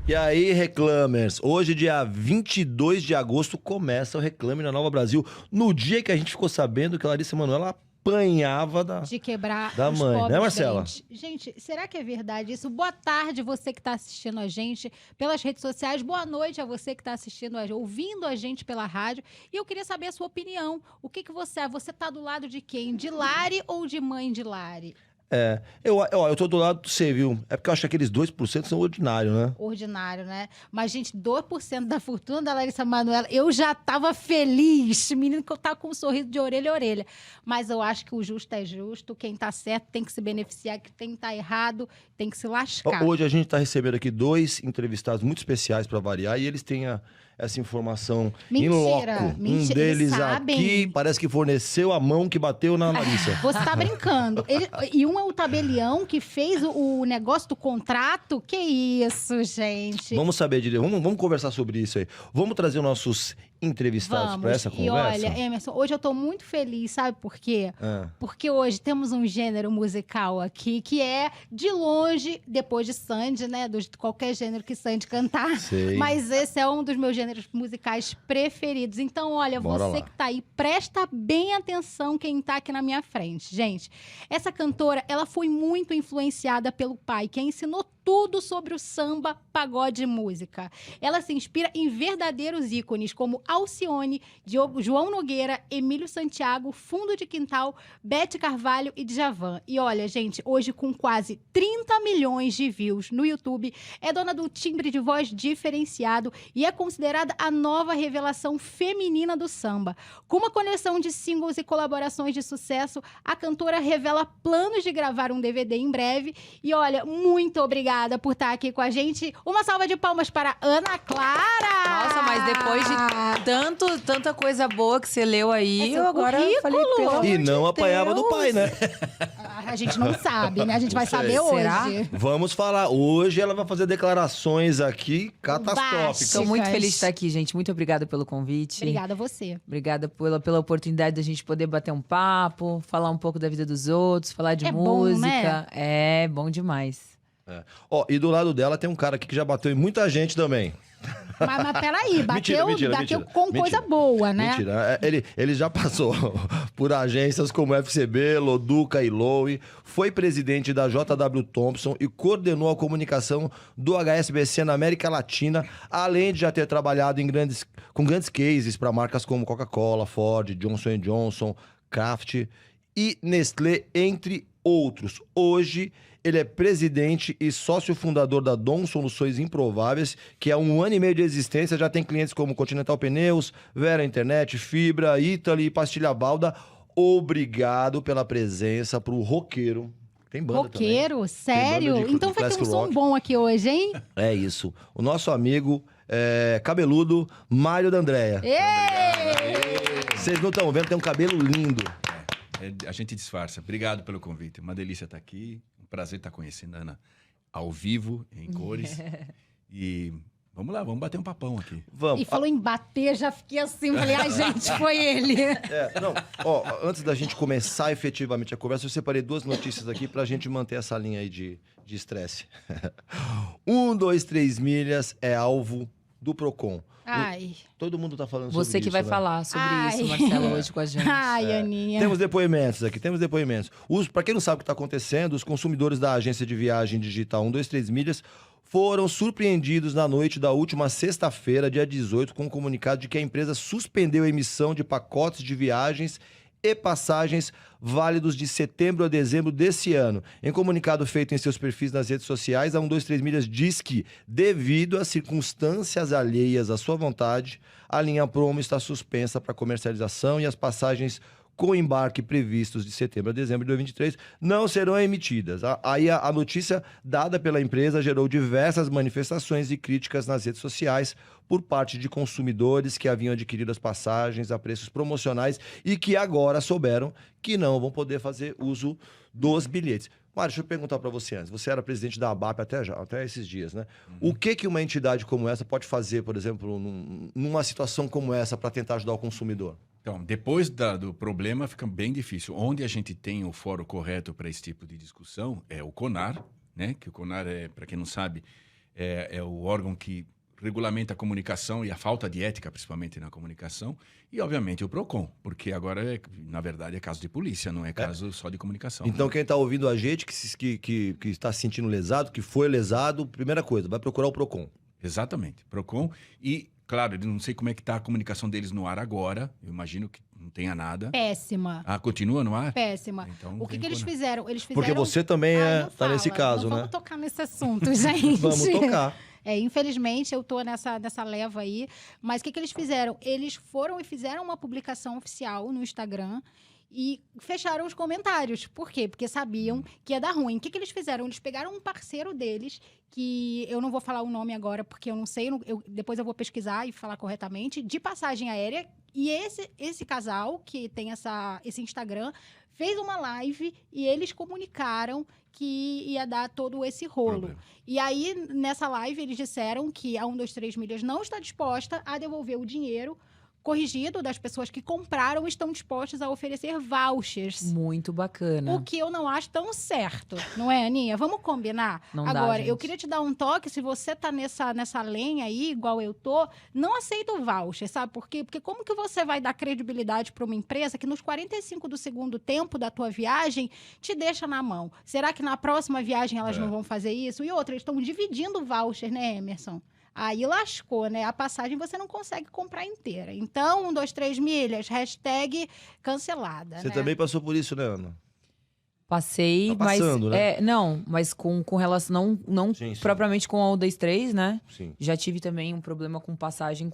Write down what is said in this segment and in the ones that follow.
E aí, Reclamers, hoje, dia 22 de agosto, começa o Reclame na Nova Brasil. No dia que a gente ficou sabendo que a Larissa Manoela apanhava de quebrar da os mãe, pobres né, Marcela? dentes. Gente, será que é verdade isso? Boa tarde, você que está assistindo a gente pelas redes sociais. Boa noite a você que está assistindo, ouvindo a gente pela rádio. E eu queria saber a sua opinião. O que você é? Você tá do lado de quem? De Lari ou de mãe de Lari? Eu tô do lado do você, viu? É porque eu acho que aqueles 2% são ordinários, né? Ordinário, né? Mas, gente, 2% da fortuna da Larissa Manoela, eu já tava feliz. Menino que eu tava com um sorriso de orelha a orelha. Mas eu acho que o justo é justo, quem tá certo tem que se beneficiar, quem tá errado tem que se lascar. Hoje a gente tá recebendo aqui 2 entrevistados muito especiais pra variar e eles têm essa informação em loco. Um deles aqui parece que forneceu a mão que bateu na Larissa. Você tá brincando. E um é o tabelião que fez o negócio do contrato. Que isso, gente. Vamos saber direito. Vamos conversar sobre isso aí. Vamos trazer os nossos entrevistados para essa conversa? E olha, Emerson, hoje eu tô muito feliz, sabe por quê? Porque hoje temos um gênero musical aqui que é, de longe, depois de Sandy, né? De qualquer gênero que Sandy cantar. Sei. Mas esse é um dos meus gêneros musicais preferidos. Então, olha, Bora você lá. que tá aí, presta bem atenção quem tá aqui na minha frente. Gente, essa cantora, ela foi muito influenciada pelo pai, que a ensinou tudo sobre o samba, pagode e música. Ela se inspira em verdadeiros ícones como Alcione, João Nogueira, Emílio Santiago, Fundo de Quintal, Bete Carvalho e Djavan. E olha, gente, hoje com quase 30 milhões de views no YouTube, é dona do timbre de voz diferenciado e é considerada a nova revelação feminina do samba. Com uma coleção de singles e colaborações de sucesso, a cantora revela planos de gravar um DVD em breve. E olha, muito obrigada por estar aqui com a gente. Uma salva de palmas para Ana Clara! Nossa, mas depois de tanta coisa boa que você leu aí, eu agora currículo. falei, pelo amor E de não apanhava Deus. do pai, né? A gente não sabe, né? A gente vai Não sei. saber hoje. Será? Vamos falar. Hoje ela vai fazer declarações aqui catastróficas. Estou muito Chicas. feliz de estar aqui, gente. Muito obrigada pelo convite. Obrigada a você. Obrigada pela oportunidade da gente poder bater um papo, falar um pouco da vida dos outros, falar de É bom, música. né? É bom demais. E do lado dela tem um cara aqui que já bateu em muita gente também. Mas peraí, bateu, Mentira. com coisa boa, né? Mentira. Ele já passou por agências como FCB, Loduca e Lowe, foi presidente da JW Thompson e coordenou a comunicação do HSBC na América Latina, além de já ter trabalhado com grandes cases para marcas como Coca-Cola, Ford, Johnson & Johnson, Kraft e Nestlé, entre outros. Hoje, ele é presidente e sócio fundador da Dom Soluções Improváveis, que há 1 ano e meio de existência já tem clientes como Continental Pneus, Vera Internet, Fibra, Italy e Pastilha Balda. Obrigado pela presença pro roqueiro. Tem banda Roqueiro? também. Sério? Tem banda de Então vai ter classic um som rock. bom aqui hoje, hein? É isso. O nosso amigo cabeludo, Mário D'Andrea. Vocês não estão vendo, tem um cabelo lindo. A gente disfarça. Obrigado pelo convite. Uma delícia estar aqui. Um prazer estar conhecendo a Ana ao vivo, em cores. E vamos lá, vamos bater um papão aqui. Vamos. E falou em bater, já fiquei assim, falei, ai, gente, foi ele. Antes da gente começar efetivamente a conversa, eu separei 2 notícias aqui pra gente manter essa linha aí de estresse. 123 milhas é alvo do Procon. Ai. Todo mundo tá falando sobre isso. Você que vai né? falar sobre Ai. isso, Marcelo, hoje com a gente. Ai, Aninha. Temos depoimentos aqui, temos depoimentos. Para quem não sabe o que está acontecendo, os consumidores da agência de viagem digital 123 milhas foram surpreendidos na noite da última sexta-feira, dia 18, com o comunicado de que a empresa suspendeu a emissão de pacotes de viagens e passagens válidos de setembro a dezembro desse ano. Em comunicado feito em seus perfis nas redes sociais, a 123 milhas diz que, devido a circunstâncias alheias à sua vontade, a linha promo está suspensa para comercialização e as passagens com embarque previstos de setembro a dezembro de 2023 não serão emitidas. Aí a notícia dada pela empresa gerou diversas manifestações e críticas nas redes sociais por parte de consumidores que haviam adquirido as passagens a preços promocionais e que agora souberam que não vão poder fazer uso dos bilhetes. Mário, deixa eu perguntar para você antes. Você era presidente da ABAP até esses dias, né? O que uma entidade como essa pode fazer, por exemplo, numa situação como essa para tentar ajudar o consumidor? Então, depois do problema, fica bem difícil. Onde a gente tem o fórum correto para esse tipo de discussão é o CONAR, né? Que o CONAR para quem não sabe, é o órgão que regulamenta a comunicação e a falta de ética, principalmente na comunicação, e, obviamente, o PROCON, porque agora, na verdade, é caso de polícia, não é caso só de comunicação. Então, quem está ouvindo a gente, que está se sentindo lesado, que foi lesado, primeira coisa, vai procurar o PROCON. Exatamente, PROCON. E, claro, eu não sei como é que está a comunicação deles no ar agora, eu imagino que não tenha nada. Péssima. Ah, continua no ar? Péssima. Então, O que vem eles por- fizeram? Eles fizeram... Porque você também Ai, não tá nesse fala, caso, não né? Vamos tocar nesse assunto, gente. Vamos tocar. Infelizmente, eu tô nessa leva aí. Mas o que eles fizeram? Eles foram e fizeram uma publicação oficial no Instagram e fecharam os comentários. Por quê? Porque sabiam que ia dar ruim. O que eles fizeram? Eles pegaram um parceiro deles, que eu não vou falar o nome agora, porque eu não sei, depois eu vou pesquisar e falar corretamente, de passagem aérea. E esse casal, que tem esse Instagram, fez uma live e eles comunicaram que ia dar todo esse rolo. Problema. E aí, nessa live, eles disseram que a 123 Milhas não está disposta a devolver o dinheiro corrigido das pessoas que compraram, estão dispostas a oferecer vouchers. Muito bacana. O que eu não acho tão certo, não é, Aninha? Vamos combinar? Não dá, Agora, eu gente. queria te dar um toque, se você tá nessa lenha aí, igual eu tô, não aceita o voucher, sabe por quê? Porque como que você vai dar credibilidade para uma empresa que nos 45 do segundo tempo da tua viagem te deixa na mão? Será que na próxima viagem elas não vão fazer isso? E outra, eles estão dividindo o voucher, né, Emerson? Aí lascou, né? A passagem você não consegue comprar inteira. Então, 123 milhas, hashtag cancelada, Você né? também passou por isso, né, Ana? Passei, Tá passando, mas... né? Não, mas com relação... Não Sim, sim. propriamente com a 123, né? Sim. Já tive também um problema com passagem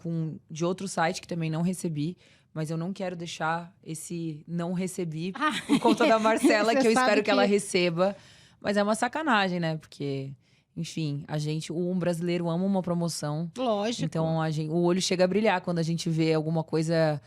de outro site que também não recebi. Mas eu não quero deixar esse não recebi Ah, por conta da Marcela, você que eu sabe espero que ela que- receba. Mas é uma sacanagem, né? Porque, enfim, o brasileiro ama uma promoção. Lógico. Então, o olho chega a brilhar quando a gente vê alguma coisa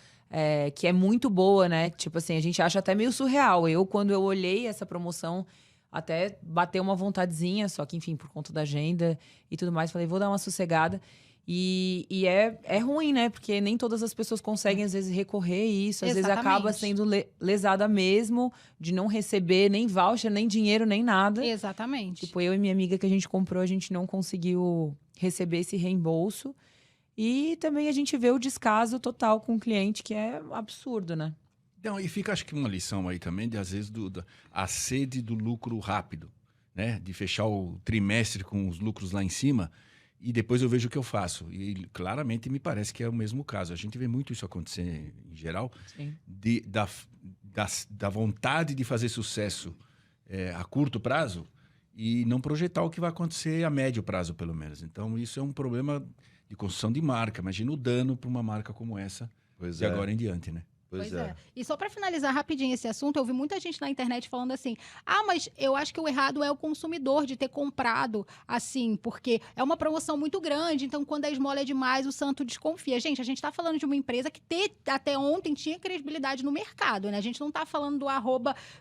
que é muito boa, né? Tipo assim, a gente acha até meio surreal. Quando eu olhei essa promoção, até bateu uma vontadezinha, só que, enfim, por conta da agenda e tudo mais, falei, vou dar uma sossegada. E é ruim, né? Porque nem todas as pessoas conseguem, às vezes, recorrer a isso. Às vezes Exatamente. acaba sendo lesada mesmo, de não receber nem voucher, nem dinheiro, nem nada. Exatamente. Tipo, eu e minha amiga que a gente comprou, a gente não conseguiu receber esse reembolso. E também a gente vê o descaso total com o cliente, que é absurdo, né? Não, e fica, acho que uma lição aí também, de às vezes, a sede do lucro rápido, né? De fechar o trimestre com os lucros lá em cima e depois eu vejo o que eu faço. E claramente me parece que é o mesmo caso. A gente vê muito isso acontecer em geral, Sim. da vontade de fazer sucesso a curto prazo e não projetar o que vai acontecer a médio prazo, pelo menos. Então, isso é um problema de construção de marca. Imagina o dano para uma marca como essa, Pois de é. agora em diante, né? Pois é. E só para finalizar rapidinho esse assunto, eu vi muita gente na internet falando assim: ah, mas eu acho que o errado é o consumidor de ter comprado assim, porque é uma promoção muito grande, então quando a esmola é demais, o santo desconfia. Gente, a gente tá falando de uma empresa que até ontem tinha credibilidade no mercado, né? A gente não tá falando do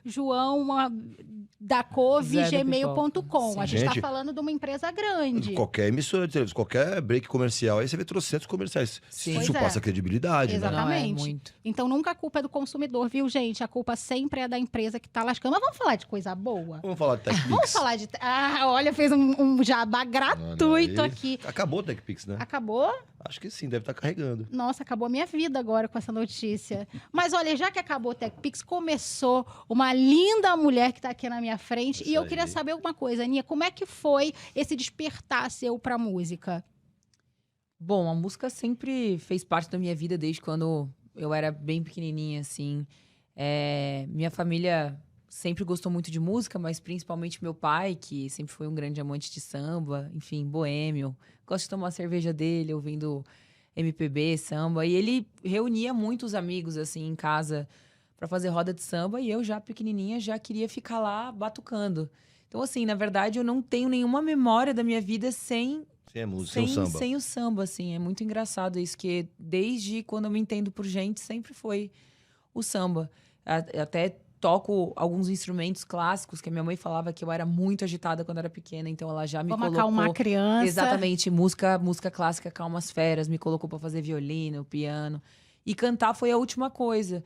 @joão_dacove@gmail.com. A gente tá Gente, falando de uma empresa grande. Qualquer emissora de televisão, qualquer break comercial, aí você vê trocentos comerciais. Sim. Isso Pois é. passa credibilidade, né? Exatamente. Não, é muito. Então nunca a culpa é do consumidor, viu, gente? A culpa sempre é da empresa que tá lascando. Mas vamos falar de coisa boa? Vamos falar de TechPix. Vamos falar de. Ah, olha, fez um jabá gratuito Olha aí. aqui. Acabou o TechPix, né? Acabou? Acho que sim, deve estar carregando. Nossa, acabou a minha vida agora com essa notícia. Mas olha, já que acabou o TechPix, começou uma linda mulher que tá aqui na minha frente. Isso E eu aí. queria saber alguma coisa, Aninha. Como é que foi esse despertar seu pra música? Bom, a música sempre fez parte da minha vida desde quando eu era bem pequenininha, assim. Minha família sempre gostou muito de música, mas principalmente meu pai, que sempre foi um grande amante de samba, enfim, boêmio. Gosto de tomar a cerveja dele, ouvindo MPB, samba. E ele reunia muitos amigos, assim, em casa para fazer roda de samba. E eu, já pequenininha, já queria ficar lá batucando. Então, assim, na verdade, eu não tenho nenhuma memória da minha vida sem Sem a música, sem o samba. sem o samba, assim. É muito engraçado isso, que desde quando eu me entendo por gente, sempre foi o samba. Até toco alguns instrumentos clássicos, que a minha mãe falava que eu era muito agitada quando era pequena, então ela já me Vamos colocou... acalmar a criança. Exatamente, música clássica calma as feras, me colocou para fazer violino, piano. E cantar foi a última coisa.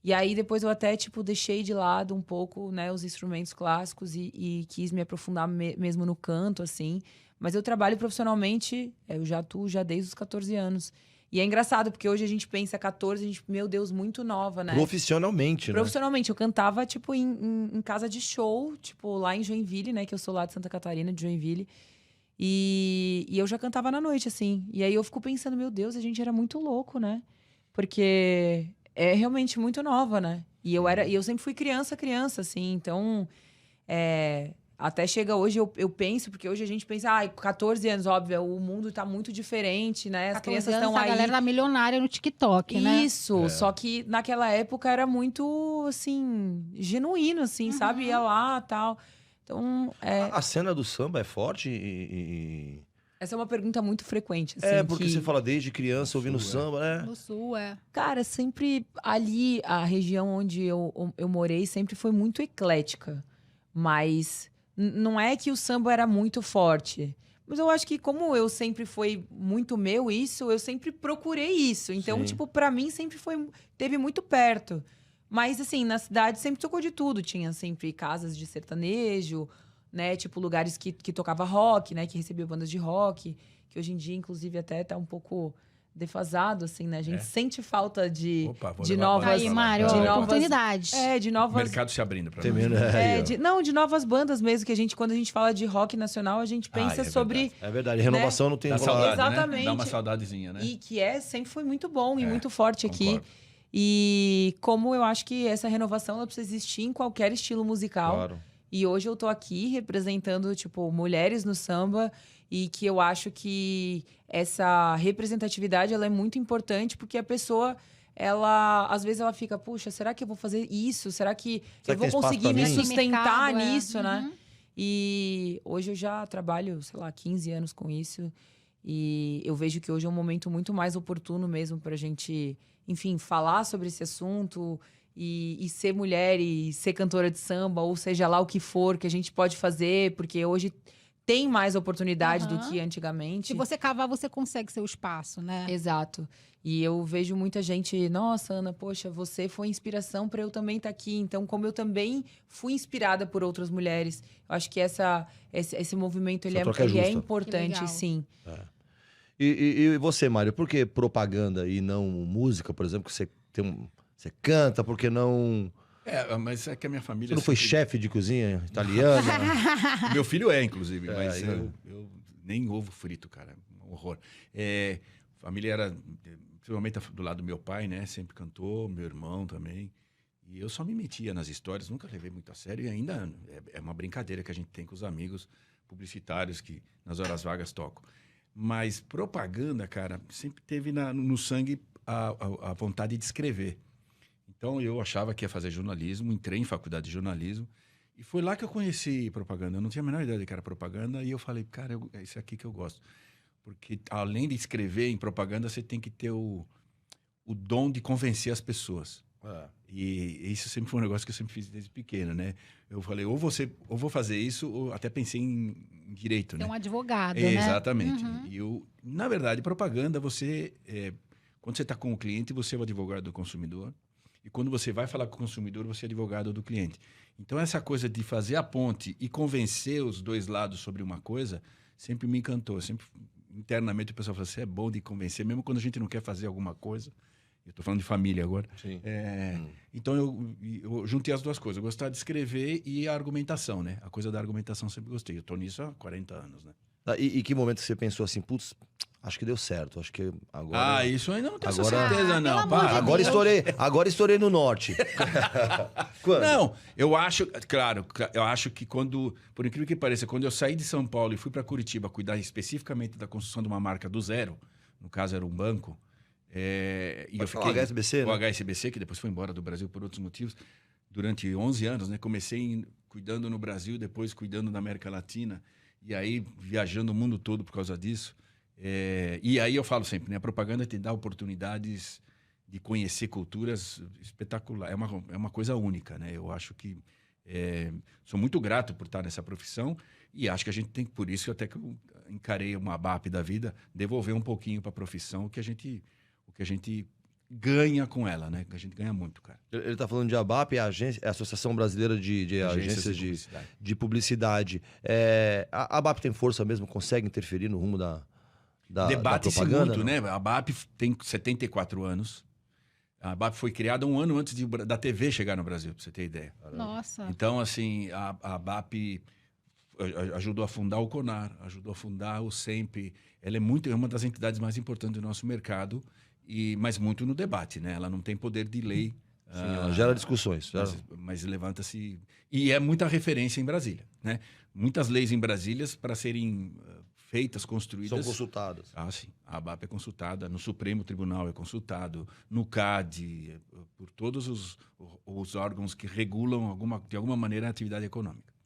E aí depois eu até, tipo, deixei de lado um pouco, né, os instrumentos clássicos e quis me aprofundar mesmo no canto, assim. Mas eu trabalho profissionalmente, eu já atuo já desde os 14 anos. E é engraçado, porque hoje a gente pensa 14, a gente, meu Deus, muito nova, né? Profissionalmente, né? Profissionalmente, eu cantava, tipo, em casa de show, tipo, lá em Joinville, né? Que eu sou lá de Santa Catarina, de Joinville. E eu já cantava na noite, assim. E aí eu fico pensando, meu Deus, a gente era muito louco, né? Porque é realmente muito nova, né? E eu sempre fui criança, assim. Então, até chega hoje, eu penso, porque hoje a gente pensa, 14 anos, óbvio, o mundo tá muito diferente, né? As 14 crianças anos, estão a aí. galera tá milionária no TikTok, né? Isso, só que naquela época era muito, assim, genuíno, assim, sabe? Ia lá, tal. Então, A cena do samba é forte essa é uma pergunta muito frequente, assim. porque você fala desde criança ouvindo Sul, samba, né? No sul, Cara, sempre ali, a região onde eu morei sempre foi muito eclética. Mas não é que o samba era muito forte. Mas eu acho que como eu sempre foi muito meu isso, eu sempre procurei isso. Então, Sim. tipo, pra mim sempre teve muito perto. Mas, assim, na cidade sempre tocou de tudo. Tinha sempre casas de sertanejo, né? Tipo, lugares que tocava rock, né? Que recebia bandas de rock. Que hoje em dia, inclusive, até tá um pouco defasado, assim, né? A gente sente falta de Opa, vou de levar a novas... banda Aí, pra lá. Mário, de novas- oportunidades. de novas... Mercado se abrindo pra Tem nós. menos, de novas bandas mesmo, que quando a gente fala de rock nacional, a gente pensa é sobre... É verdade, renovação não tem Dá como falar. saudade, Exatamente. né? Dá uma saudadezinha, né? E que sempre foi muito bom e muito forte aqui. Concordo. E como eu acho que essa renovação ela precisa existir em qualquer estilo musical. Claro. E hoje eu tô aqui representando, tipo, mulheres no samba e que eu acho que essa representatividade ela é muito importante porque a pessoa, às vezes ela fica, puxa, será que eu vou fazer isso? Será que Será eu que tem vou espaço conseguir pra me mim? sustentar Mercado, nisso, né? Uhum. E hoje eu já trabalho, sei lá, 15 anos com isso. E eu vejo que hoje é um momento muito mais oportuno mesmo pra gente, enfim, falar sobre esse assunto e ser mulher e ser cantora de samba, ou seja lá o que for que a gente pode fazer, porque hoje tem mais oportunidade do Aham. que antigamente. Se você cavar, você consegue seu espaço, né? Exato. E eu vejo muita gente, nossa, Ana, poxa, você foi inspiração para eu também estar aqui. Então, como eu também fui inspirada por outras mulheres, eu acho que esse movimento Essa ele troca é é justa. Que importante, legal. sim. E você, Mário, por que propaganda e não música, por exemplo, que você canta, por que não... Mas é que a minha família... Você não foi sempre- chefe de cozinha italiana? Meu filho é, inclusive, É, mas então. eu nem ovo frito, cara. Um horror. Família era, principalmente do lado do meu pai, né? Sempre cantou, meu irmão também. E eu só me metia nas histórias, nunca levei muito a sério. E ainda é uma brincadeira que a gente tem com os amigos publicitários que nas horas vagas tocam. Mas propaganda, cara, sempre teve no sangue a vontade de escrever. Então, eu achava que ia fazer jornalismo, entrei em faculdade de jornalismo, e foi lá que eu conheci propaganda. Eu não tinha a menor ideia de que era propaganda, e eu falei, cara, é isso aqui que eu gosto. Porque, além de escrever em propaganda, você tem que ter o dom de convencer as pessoas. E isso sempre foi um negócio que eu sempre fiz desde pequeno, né? Eu falei, ou vou fazer isso, ou até pensei em direito, Tem né? um advogado, né? Exatamente. Uhum. E na verdade, propaganda, quando você está com o cliente, você é o advogado do consumidor. E quando você vai falar com o consumidor, você é advogado do cliente. Então, essa coisa de fazer a ponte e convencer os dois lados sobre uma coisa, sempre me encantou. Sempre, internamente, o pessoal fala, você é bom de convencer, mesmo quando a gente não quer fazer alguma coisa. Eu estou falando de família agora. Sim. Então, eu juntei as duas coisas. Eu gostava de escrever e a argumentação, né? A coisa da argumentação sempre gostei. Eu estou nisso há 40 anos, né? E que momento você pensou assim, putz, acho que deu certo, acho que agora... Isso ainda não tenho essa agora- certeza, Ah, não. pelo amor de Para. Agora estourei no norte. Quando? Não, eu acho, claro, eu acho que quando, por incrível que pareça, quando eu saí de São Paulo e fui para Curitiba cuidar especificamente da construção de uma marca do zero, no caso era um banco, e eu fiquei... O HSBC, O né? HSBC, que depois foi embora do Brasil por outros motivos, durante 11 anos, né? Comecei cuidando no Brasil, depois cuidando na América Latina, e aí viajando o mundo todo por causa disso. E aí eu falo sempre, né? A propaganda te dá oportunidades de conhecer culturas espetaculares. É uma coisa única, né? Eu acho que sou muito grato por estar nessa profissão e acho que a gente tem, por isso até que eu encarei uma BAP da vida, devolver um pouquinho para a profissão o que a gente ganha com ela, né? A gente ganha muito, cara. Ele tá falando de ABAP, é a Associação Brasileira de Agências de Publicidade. A ABAP tem força mesmo? Consegue interferir no rumo da Debate-se propaganda? muito, não? né? A ABAP tem 74 anos. A ABAP foi criada um ano antes da TV chegar no Brasil, pra você ter ideia. Nossa. Então, assim, a ABAP ajudou a fundar o CONAR, ajudou a fundar o SEMP. Ela é uma das entidades mais importantes do nosso mercado, mas muito no debate, né? Ela não tem poder de lei. Sim, ela gera discussões. Mas levanta-se... E é muita referência em Brasília, né? Muitas leis em Brasília para serem feitas, construídas... São consultadas. Ah, sim. A ABAP é consultada, no Supremo Tribunal é consultado, no CAD, por todos os órgãos que regulam, de alguma maneira, a atividade econômica.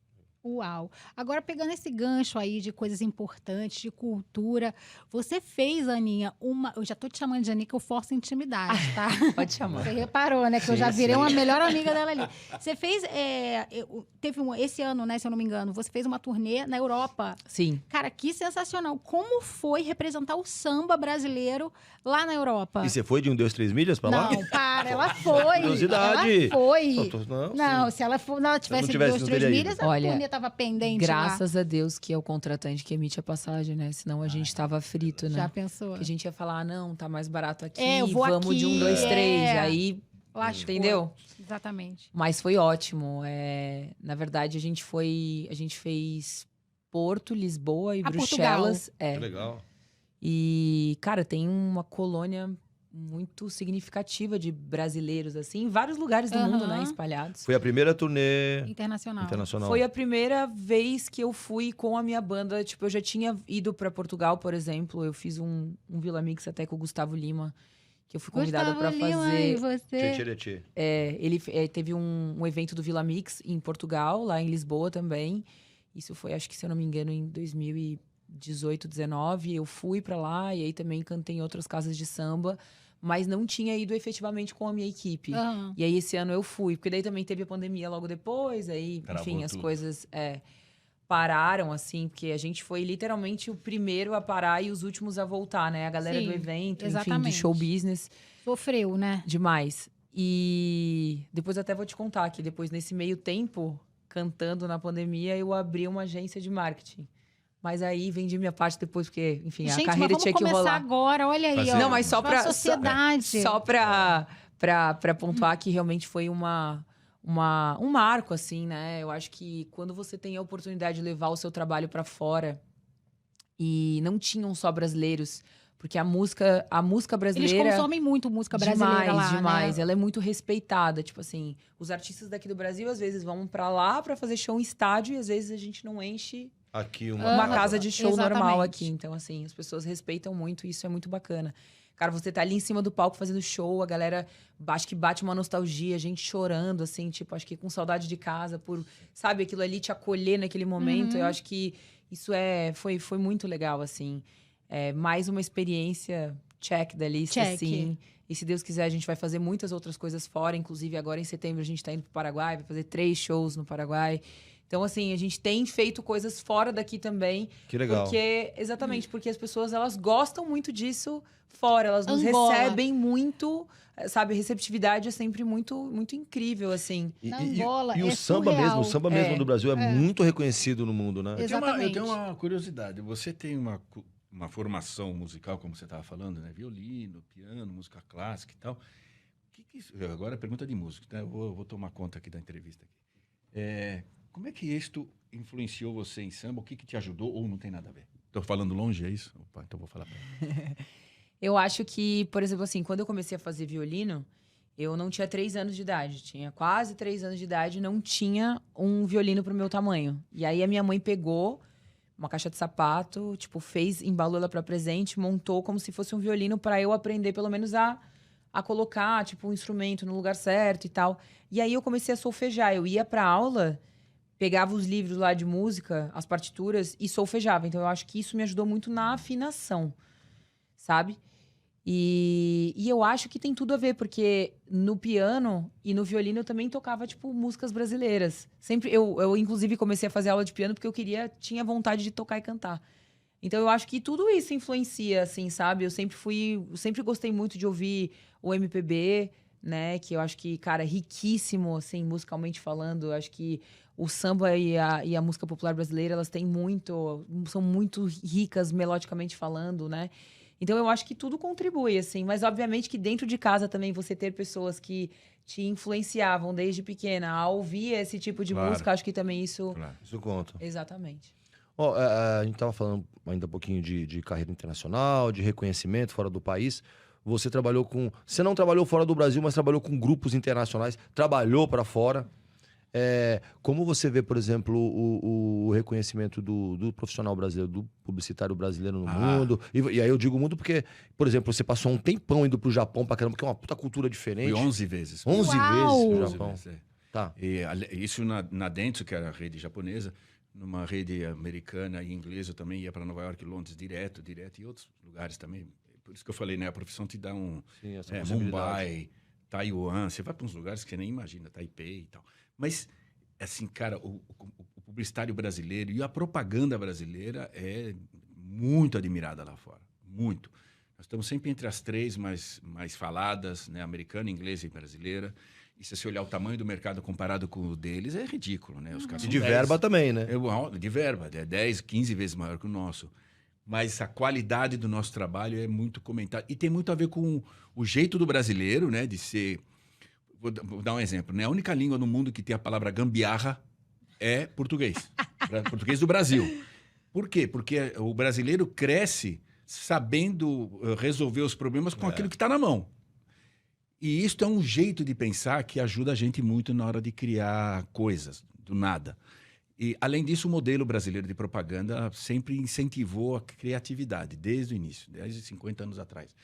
Uau! Agora, pegando esse gancho aí de coisas importantes, de cultura, você fez, Aninha, eu já tô te chamando de Aninha, que eu forço intimidade, tá? Pode chamar. Você reparou, né? Que eu já virei uma melhor amiga dela ali. Você fez, esse ano, né, se eu não me engano, você fez uma turnê na Europa. Sim. Cara, que sensacional. Como foi representar o samba brasileiro lá na Europa? E você foi de 1, 2, 3 milhas pra lá? Não, para, ela foi. Curiosidade. Ela foi. Não, Se ela tivesse não tivesse, 2, não 3 teria milhas, ido. a Olha, turnê tava pendente lá. Graças a Deus que é o contratante que emite a passagem, né? Senão a gente tava frito, né? Já pensou? Que a gente ia falar, não, tá mais barato aqui, Eu vou vamos aqui, de 1, 2, 3. Aí, Lascou. entendeu? Exatamente. Mas foi ótimo. Na verdade, a gente fez Porto, Lisboa e Bruxelas. Que legal. E, cara, tem uma colônia muito significativa de brasileiros, assim, em vários lugares do mundo, né? Espalhados. Foi a primeira turnê Internacional. Foi a primeira vez que eu fui com a minha banda. Tipo, eu já tinha ido pra Portugal, por exemplo. Eu fiz um Vila Mix até com o Gustavo Lima, que eu fui convidada pra fazer. E você? Tchê. Ele teve um evento do Vila Mix em Portugal, lá em Lisboa também. Isso foi, acho que, se eu não me engano, em 2018, 19. Eu fui pra lá e aí também cantei em outras casas de samba, mas não tinha ido efetivamente com a minha equipe. Aham. E aí esse ano eu fui, porque daí também teve a pandemia logo depois, aí, Travou enfim, as tudo. coisas pararam, assim, porque a gente foi literalmente o primeiro a parar e os últimos a voltar, né? A galera Sim, do evento, enfim, do exatamente. show business. Sofreu, né? Demais. E depois até vou te contar que depois, nesse meio tempo, cantando na pandemia, eu abri uma agência de marketing. Mas aí vendi minha parte depois, porque, enfim, Gente, a carreira mas tinha vamos que começar rolar. agora, olha aí, ó. Não, mas só pra... sociedade. Só pra pontuar que realmente foi um marco, assim, né? Eu acho que quando você tem a oportunidade de levar o seu trabalho pra fora, e não tinham só brasileiros, porque a música brasileira... Eles consomem muito música brasileira lá, demais. né? Ela é muito respeitada. Tipo assim, os artistas daqui do Brasil, às vezes, vão pra lá pra fazer show em estádio, e às vezes a gente não enche Aqui uma casa de show Exatamente. normal aqui. Então, assim, as pessoas respeitam muito e isso é muito bacana. Cara, você tá ali em cima do palco fazendo show, a galera acho que bate uma nostalgia, a gente chorando, assim, tipo, acho que com saudade de casa, por, sabe, aquilo ali te acolher naquele momento. Eu acho que isso foi muito legal, assim. Mais uma experiência check da lista, Check. assim. E se Deus quiser, a gente vai fazer muitas outras coisas fora. Inclusive, agora em setembro, a gente tá indo pro Paraguai, vai fazer 3 shows no Paraguai. Então, assim, a gente tem feito coisas fora daqui também. Que legal. Exatamente, porque as pessoas, elas gostam muito disso fora. Elas nos Angola. recebem muito, sabe? A receptividade é sempre muito, muito incrível, assim. E, Na e- Angola, e o é samba surreal. mesmo, o samba mesmo do Brasil é muito reconhecido no mundo, né? Exatamente. Eu tenho uma curiosidade. Você tem uma formação musical, como você estava falando, né? Violino, piano, música clássica e tal. Agora é pergunta de músico, né? Eu vou tomar conta aqui da entrevista. Como é que isto influenciou você em samba? O que te ajudou ou não tem nada a ver? Estou falando longe, é isso? Opa, então vou falar pra ele. Eu acho que, por exemplo, assim, quando eu comecei a fazer violino, eu não tinha 3 anos de idade. Tinha quase 3 anos de idade e não tinha um violino pro meu tamanho. E aí a minha mãe pegou uma caixa de sapato, tipo, embalou ela para presente, montou como se fosse um violino para eu aprender pelo menos a colocar, tipo, um instrumento no lugar certo e tal. E aí eu comecei a solfejar. Eu ia pra aula, pegava os livros lá de música, as partituras e solfejava. Então eu acho que isso me ajudou muito na afinação, sabe? E eu acho que tem tudo a ver, porque no piano e no violino eu também tocava, tipo, músicas brasileiras. Sempre, eu inclusive, comecei a fazer aula de piano porque tinha vontade de tocar e cantar. Então, eu acho que tudo isso influencia, assim, sabe? Eu sempre gostei muito de ouvir o MPB, né? Que eu acho que, cara, é riquíssimo, assim, musicalmente falando. Eu acho que o samba e a música popular brasileira, elas são muito ricas melodicamente falando, né? Então, eu acho que tudo contribui, assim. Mas, obviamente, que dentro de casa também você ter pessoas que te influenciavam desde pequena a ouvir esse tipo de música, acho que também isso... Claro. Isso conta. Exatamente. Ó, a gente estava falando ainda um pouquinho de carreira internacional, de reconhecimento fora do país. Você trabalhou com... Você não trabalhou fora do Brasil, mas trabalhou com grupos internacionais. Trabalhou para fora. Como você vê, por exemplo, o reconhecimento do profissional brasileiro, do publicitário brasileiro no mundo? E aí eu digo mundo porque, por exemplo, você passou um tempão indo pro Japão pra caramba, que é uma puta cultura diferente. Fui 11 vezes. 11 Uau! vezes pro 11 Japão. vezes, é. Tá. E isso na Dentsu, que era a rede japonesa, numa rede americana e inglesa, eu também ia para Nova York, Londres, direto, e outros lugares também. Por isso que eu falei, né? A profissão te dá Sim, essa possibilidade. Mumbai, Taiwan, você vai para uns lugares que você nem imagina, Taipei e tal. Mas, assim, cara, o publicitário brasileiro e a propaganda brasileira é muito admirada lá fora. Muito. Nós estamos sempre entre as três mais faladas, né? Americana, inglesa e brasileira. E se você olhar o tamanho do mercado comparado com o deles, é ridículo, né? Os caras E são de 10. verba também, né? De verba, é 10, 15 vezes maior que o nosso. Mas a qualidade do nosso trabalho é muito comentada. E tem muito a ver com o jeito do brasileiro, né? De ser... Vou dar um exemplo, né? A única língua no mundo que tem a palavra gambiarra é português. Português do Brasil. Por quê? Porque o brasileiro cresce sabendo resolver os problemas com aquilo que está na mão. E isso é um jeito de pensar que ajuda a gente muito na hora de criar coisas, do nada. E, além disso, o modelo brasileiro de propaganda sempre incentivou a criatividade, desde o início, desde 50 anos atrás.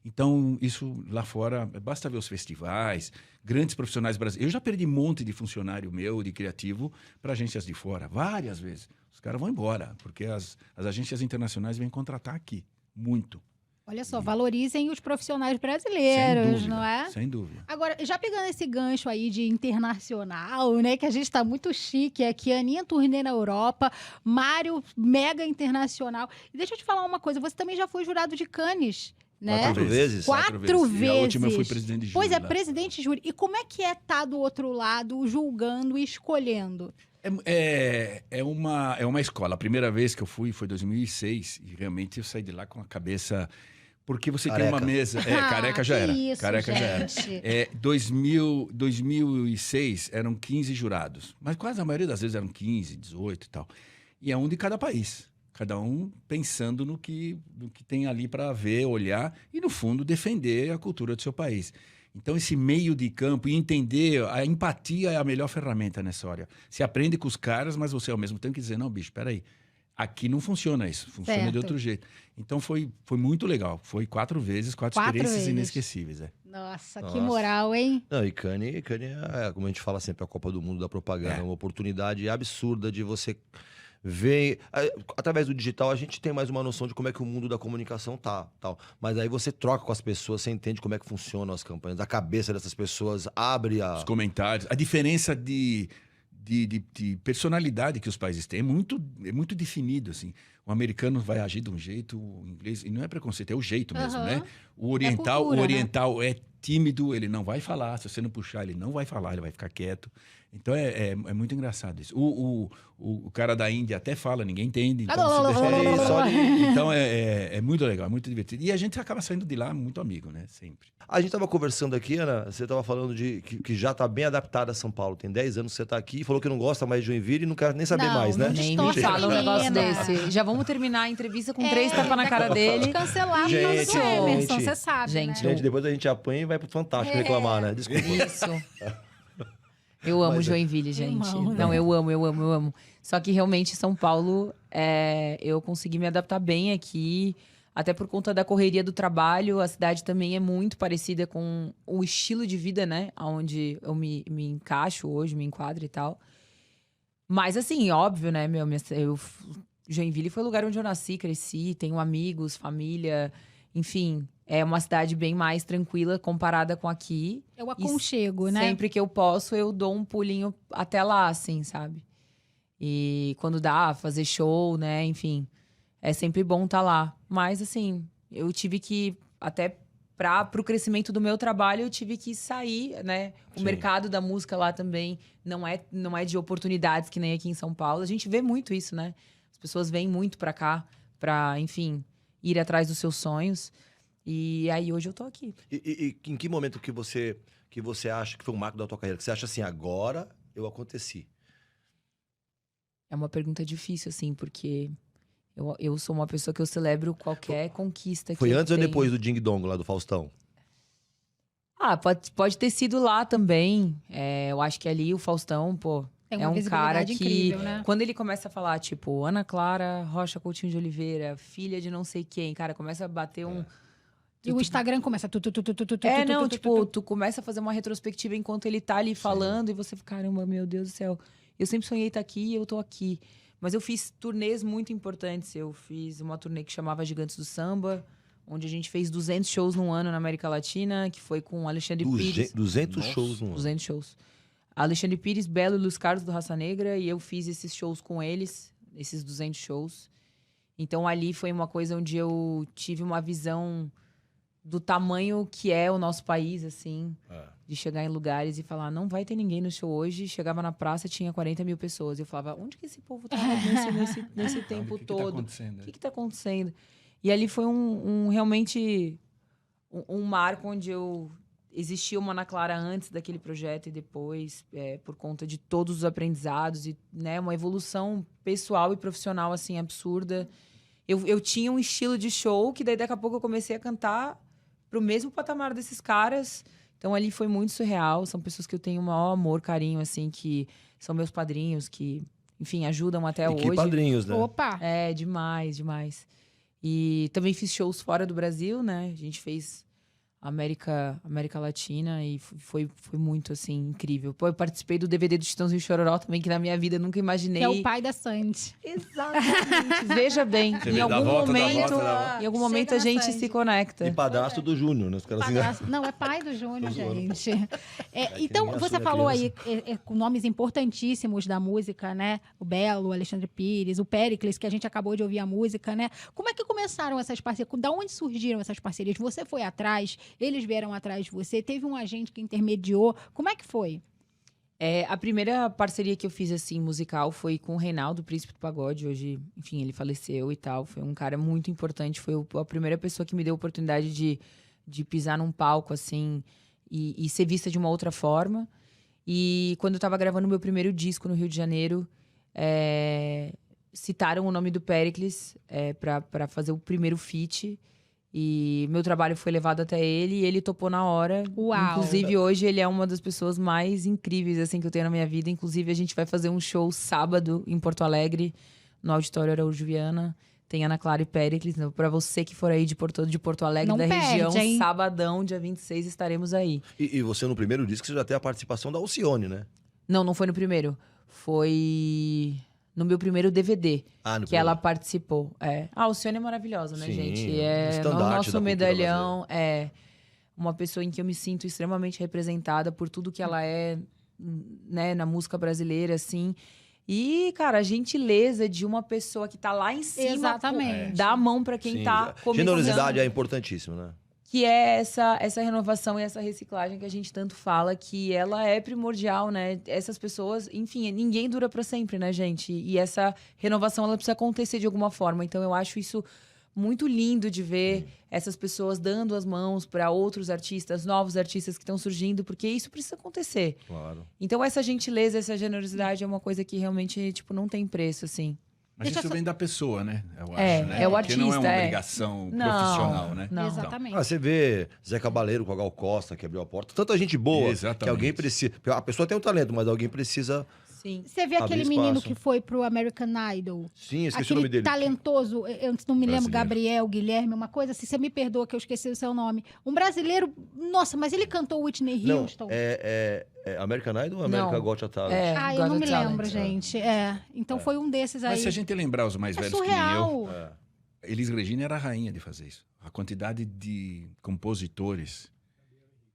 Então, isso lá fora, basta ver os festivais, grandes profissionais brasileiros. Eu já perdi um monte de funcionário meu, de criativo, para agências de fora, várias vezes. Os caras vão embora, porque as agências internacionais vêm contratar aqui, muito. Olha só, valorizem os profissionais brasileiros, Sem dúvida, não é? sem dúvida. Agora, já pegando esse gancho aí de internacional, né? Que a gente tá muito chique aqui. Aninha turnê na Europa, Mário mega internacional. E deixa eu te falar uma coisa, você também já foi jurado de Cannes, né? 4 vezes? Quatro E a última eu fui vezes. presidente de júri. Pois é, lá. presidente de júri. E como é que é estar do outro lado, julgando e escolhendo? É uma escola. A primeira vez que eu fui foi em 2006 e realmente eu saí de lá com a cabeça... Porque você tem uma Careca. mesa... careca já que era. Isso, Careca já era. gente. 2006 eram 15 jurados. Mas quase a maioria das vezes eram 15, 18 e tal. E é um de cada país. Cada um pensando no que tem ali para ver, olhar e, no fundo, defender a cultura do seu país. Então, esse meio de campo e entender, a empatia é a melhor ferramenta nessa hora. Você aprende com os caras, mas você, ao mesmo tempo, quer dizer, não, bicho, peraí. Aqui não funciona isso, funciona Certo. de outro jeito. Então, foi muito legal. Foi 4 vezes, 4 experiências vezes. inesquecíveis. Nossa, que Nossa. moral, hein? Não, e Cannes como a gente fala sempre, a Copa do Mundo da propaganda. É uma oportunidade absurda de você ver... Através do digital, a gente tem mais uma noção de como é que o mundo da comunicação tá. Tal. Mas aí você troca com as pessoas, você entende como é que funcionam as campanhas. A cabeça dessas pessoas abre Os comentários. A diferença de personalidade que os países têm é muito definido, assim. O americano vai agir de um jeito, o inglês... E não é preconceito, é o jeito mesmo, Aham. né? O oriental, cultura, é tímido, ele não vai falar. Se você não puxar, ele não vai falar, ele vai ficar quieto. Então, é muito engraçado isso. O cara da Índia até fala, ninguém entende. Então, então é muito legal, é muito divertido. E a gente acaba saindo de lá muito amigo, né? Sempre. A gente tava conversando aqui, Ana, você tava falando de que já tá bem adaptada a São Paulo. Tem 10 anos que você tá aqui, falou que não gosta mais de Joinville e não quer nem saber Não, mais, né? não Nem distorce me a fala um negócio menina. desse. Já vamos terminar a entrevista com 3 tapas na cara dele. Cancelar Gente, o Emerson, gente. você sabe, Gente, né? Gente, depois a gente apanha e vai pro Fantástico reclamar, né? Desculpa. Isso. Eu amo Mas Joinville, gente. Irmão, né? Não, eu amo. Só que realmente São Paulo, eu consegui me adaptar bem aqui. Até por conta da correria do trabalho, a cidade também é muito parecida com o estilo de vida, né? Onde eu me encaixo hoje, me enquadro e tal. Mas assim, óbvio, né, Joinville foi o lugar onde eu nasci, cresci, tenho amigos, família, enfim. É uma cidade bem mais tranquila comparada com aqui. É o aconchego, né? Sempre que eu posso, eu dou um pulinho até lá, assim, sabe? E quando dá, fazer show, né? Enfim. é sempre bom estar lá. Mas, assim, eu tive que, até pro crescimento do meu trabalho, eu tive que sair, né? O Sim. mercado da música lá também não é de oportunidades que nem aqui em São Paulo. A gente vê muito isso, né? As pessoas vêm muito pra cá, pra, enfim, ir atrás dos seus sonhos. E aí, hoje eu tô aqui. E em que momento que você acha que foi um marco da tua carreira? Que você acha assim, agora eu aconteci? É uma pergunta difícil, assim, porque eu sou uma pessoa que eu celebro qualquer conquista Foi que eu antes ou tenho. depois do Ding Dong lá do Faustão? Ah, pode ter sido lá também. Eu acho que ali o Faustão, pô, Tem é uma um cara visibilidade que... incrível, né? Quando ele começa a falar, tipo, Ana Clara Rocha Coutinho de Oliveira, filha de não sei quem, cara, começa a bater um... E o Instagram começa... Não, tipo, tu começa a fazer uma retrospectiva enquanto ele tá ali falando e você fica, caramba, meu Deus do céu. Eu sempre sonhei estar aqui e eu tô aqui. Mas eu fiz turnês muito importantes. Eu fiz uma turnê que chamava Gigantes do Samba, onde a gente fez 200 shows num ano na América Latina, que foi com Alexandre Pires. 200 Nossa. shows no ano. 200 shows. Alexandre Pires, Belo e Luiz Carlos do Raça Negra, e eu fiz esses shows com eles, esses 200 shows. Então ali foi uma coisa onde eu tive uma visão do tamanho que é o nosso país, assim, de chegar em lugares e falar, não vai ter ninguém no show hoje. Chegava na praça, tinha 40 mil pessoas. Eu falava, onde que esse povo tá nesse tempo O que todo? tá acontecendo? O que tá acontecendo? E ali foi realmente um marco onde existia uma Ana Clara antes daquele projeto e depois, por conta de todos os aprendizados e, né, uma evolução pessoal e profissional, assim, absurda. Eu tinha um estilo de show que daí daqui a pouco eu comecei a cantar pro mesmo patamar desses caras. Então ali foi muito surreal. São pessoas que eu tenho o maior amor, carinho, assim, que são meus padrinhos, que, enfim, ajudam até E hoje. que padrinhos, né? Opa! Demais, demais. E também fiz shows fora do Brasil, né? A gente fez América Latina e foi muito, assim, incrível. Pô, eu participei do DVD do Chitãozinho e Chororó também, que na minha vida eu nunca imaginei. Que é o pai da Sandy. Exatamente. Veja bem, Você em vê, dá algum volta, dá momento, volta, dá volta. em algum Chega momento na a gente Sandy. se conecta. E padrasto do Júnior, né? Os caras assim, Padrasto. Não, é pai do Júnior, Tô zoando. gente. que Então, ninguém você assume a falou criança. aí com nomes importantíssimos da música, né? O Belo, o Alexandre Pires, o Péricles, que a gente acabou de ouvir a música, né? Como é que começaram essas parcerias? Da onde surgiram essas parcerias? Você foi atrás? Eles vieram atrás de você? Teve um agente que intermediou? Como é que foi? A primeira parceria que eu fiz, assim, musical, foi com o Reinaldo, Príncipe do Pagode. Hoje, enfim, ele faleceu e tal. Foi um cara muito importante. Foi a primeira pessoa que me deu a oportunidade de pisar num palco, assim, e ser vista de uma outra forma. E quando eu tava gravando meu primeiro disco no Rio de Janeiro, citaram o nome do Péricles pra fazer o primeiro feat. E meu trabalho foi levado até ele e ele topou na hora. Uau! Inclusive, hoje ele é uma das pessoas mais incríveis, assim, que eu tenho na minha vida. Inclusive, a gente vai fazer um show sábado em Porto Alegre, no Auditório Araújo Viana. Tem Ana Clara e Péricles. Pra você que for aí de Porto Alegre, Não da perde, região, hein? sabadão, dia 26, estaremos aí. E você no primeiro disco você já tem a participação da Alcione, né? Não foi no primeiro. Foi no meu primeiro DVD. Ah, no Que ela participou. A Alcione é maravilhosa, né, Sim, gente? um É estandarte o da nosso cultura medalhão. É uma pessoa em que eu me sinto extremamente representada por tudo que ela é, né, na música brasileira, assim. E, cara, a gentileza de uma pessoa que tá lá em cima, Exatamente. dá a mão pra quem Sim, tá começando. generosidade é importantíssimo, né? Que é essa renovação e essa reciclagem que a gente tanto fala, que ela é primordial, né? Essas pessoas, enfim, ninguém dura pra sempre, né, gente? E essa renovação, ela precisa acontecer de alguma forma. Então, eu acho isso muito lindo de ver essas pessoas dando as mãos para outros artistas, novos artistas que estão surgindo, porque isso precisa acontecer. Claro. Então, essa gentileza, essa generosidade é uma coisa que realmente, tipo, não tem preço, assim. Mas Deixa isso só- vem da pessoa, né? Eu acho, É, né? é o Porque não é uma artista, obrigação Não, profissional, né? não. Exatamente. Ah, você vê Zé Cabaleiro com a Gal Costa, que abriu a porta. Tanta gente boa Exatamente. que alguém precisa... A pessoa tem um talento, mas alguém precisa... Sim. Você vê Abrir aquele menino espaço. que foi pro American Idol? Sim, esqueci o Aquele nome dele. talentoso, eu não me lembro, Brasileiro. Gabriel, Guilherme, uma coisa assim, você me perdoa que eu esqueci o seu nome. Um brasileiro, nossa, mas ele cantou Whitney Não, Houston. é American Idol ou American Não. Got Talent? Ah, eu não Got me Talent. lembro, gente. Então foi um desses aí. Mas se a gente lembrar os mais É velhos que nem eu, surreal. Elis Regina era a rainha de fazer isso. A quantidade de compositores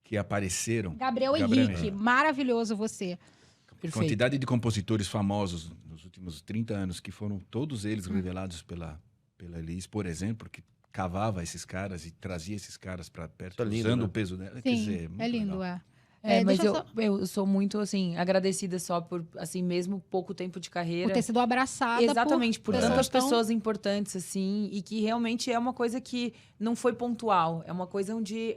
que apareceram. Gabriel Henrique, maravilhoso você. Perfeito. Quantidade de compositores famosos nos últimos 30 anos, que foram todos eles revelados pela Elis, por exemplo, que cavava esses caras e trazia esses caras para perto, Tá lindo, usando né? o peso dela. Sim, Quer dizer, muito é lindo, legal. Mas deixa eu sou muito, assim, agradecida só por, assim, mesmo pouco tempo de carreira. por ter sido abraçada Exatamente, por pessoas tantas tão- pessoas importantes, assim, e que realmente é uma coisa que não foi pontual. É uma coisa onde